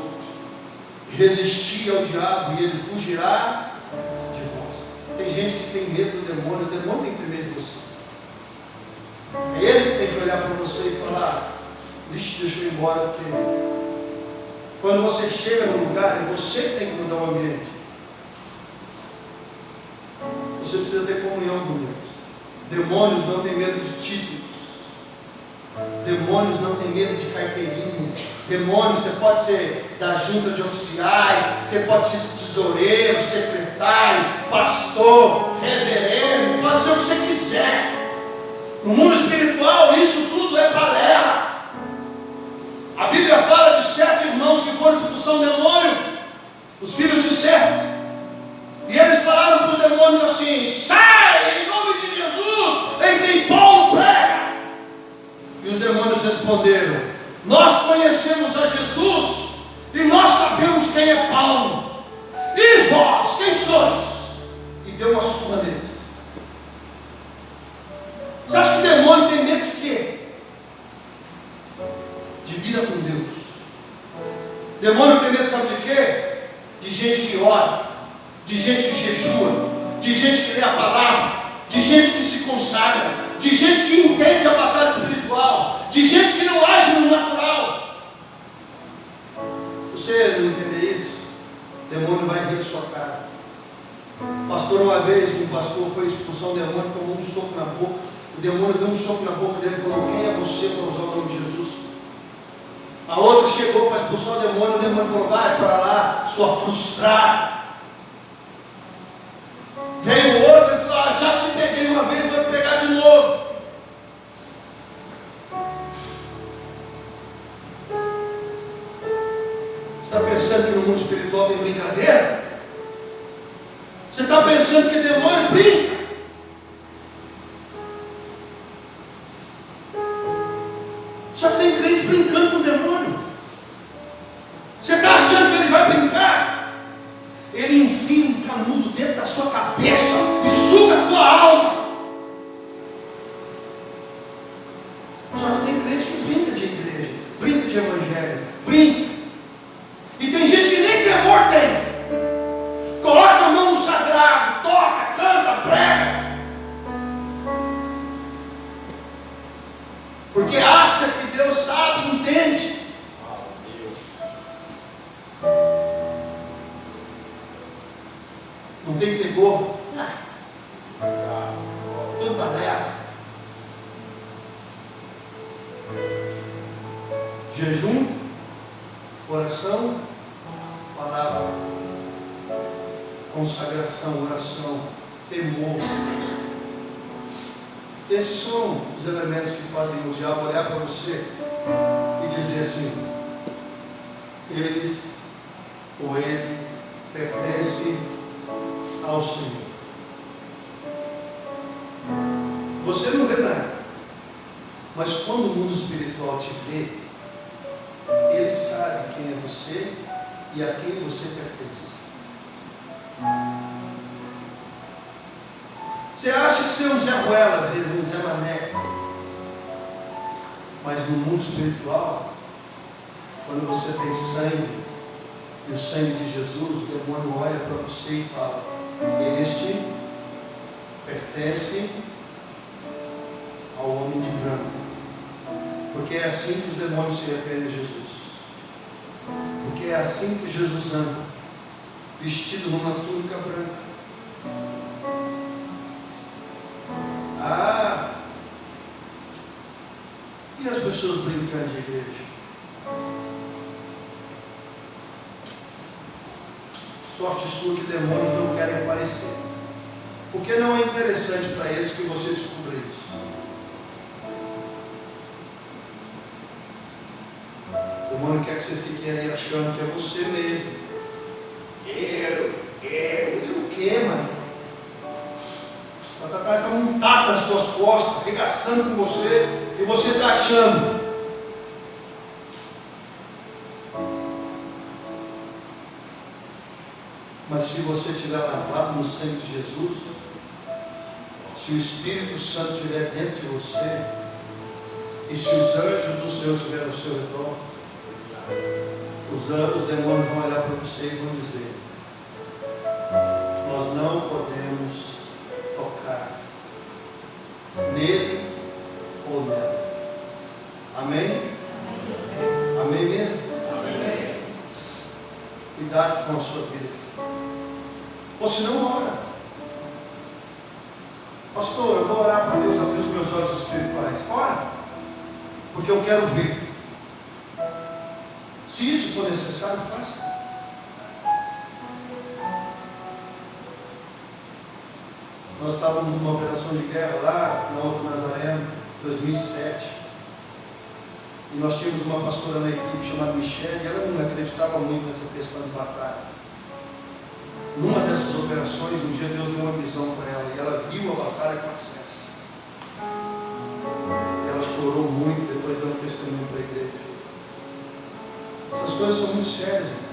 resistir ao diabo e ele fugirá de vós. Tem gente que tem medo do demônio, o demônio tem que ter medo de você. É ele que tem que olhar para você e falar, deixa eu ir embora, porque quando você chega no lugar, é você que tem que mudar o ambiente. Você precisa ter comunhão com Deus. Demônios não têm medo de títulos. Demônios não têm medo de carteirinha. Demônios, você pode ser da junta de oficiais, você pode ser tesoureiro, secretário, pastor, reverendo, pode ser o que você quiser. No mundo espiritual, isso tudo é balela. A Bíblia fala de 7 irmãos que foram expulsar um demônio, os filhos de Sete. E eles falaram para os demônios assim: sai em nome de Jesus, em quem Paulo prega. E os demônios responderam: nós conhecemos a Jesus e nós sabemos quem é Paulo. E vós, quem sois? E deu uma surra neles. Você acha que o demônio tem medo de quê? De vida com Deus. Demônio tem medo, sabe de quê? De gente que ora, de gente que jejua, de gente que lê a palavra, de gente que se consagra, de gente que entende a batalha espiritual, de gente que não age no natural. Se você não entender isso, o demônio vai rir de sua cara. Pastor, uma vez, um pastor foi expulsar um demônio, tomou um soco na boca. O demônio deu um soco na boca dele e falou: quem é você para usar o nome de Jesus? A outra chegou para expulsar o demônio falou: vai para lá, sua frustrada. Veio o outro e falou: já te peguei uma vez, vou te pegar de novo. Você está pensando que no mundo espiritual tem brincadeira? Você está pensando que demônio brinca? Já tem crente brincando com o demônio. Você está Só que tem crente que brinca de igreja, brinca de evangelho, brinca. E tem gente que nem temor tem. Coloca a mão no sagrado, toca, canta, prega. Porque acha que Deus sabe, entende. Não tem temor. Tudo balela. Jejum, oração, palavra, consagração, oração, temor. Esses são os elementos que fazem o diabo olhar para você e dizer assim: eles ou ele pertence ao Senhor. Você não vê nada, mas quando o mundo espiritual te vê, ele sabe quem é você e a quem você pertence. Você acha que você é um Zé Ruela, às vezes um Zé Mané, mas no mundo espiritual, quando você tem sangue, e o sangue de Jesus, o demônio olha para você e fala: este pertence ao homem de branco. Porque é assim que os demônios se referem a Jesus. Porque é assim que Jesus anda, vestido numa túnica branca. E as pessoas brincando de igreja? Sorte sua que demônios não querem aparecer. Porque não é interessante para eles que você descubra isso. O demônio quer que você fique aí achando que é você mesmo. Eu o quê, mano? Satanás está montado nas suas costas, arregaçando com você, e você está achando. Mas se você estiver lavado no sangue de Jesus, se o Espírito Santo estiver dentro de você, e se os anjos do Senhor estiverem ao seu redor, os demônios vão olhar para você e vão dizer: nós não podemos tocar nele ou nela. Amém? Amém mesmo? Amém. Cuidado com a sua vida. Ou se não, ora. Pastor, eu vou orar para Deus abrir os meus olhos espirituais. Ora, porque eu quero ver. Se isso for necessário, faça. Nós estávamos numa operação de guerra lá na Alto Nazareno, 2007. E nós tínhamos uma pastora na equipe chamada Michelle, e ela não acreditava muito nessa questão de batalha. Numa dessas operações, um dia Deus deu uma visão para ela, e ela viu a batalha acontecendo. Ela chorou muito, depois dando testemunho para a igreja. Essas coisas são muito sérias, irmão.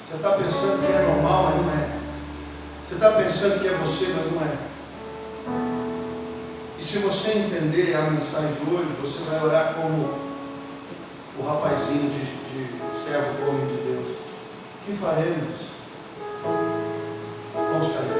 Você está pensando que é normal, mas não é. Você está pensando que é você, mas não é. E se você entender a mensagem de hoje, você vai orar como o rapazinho de servo do homem de Deus. O que faremos? Vamos cair.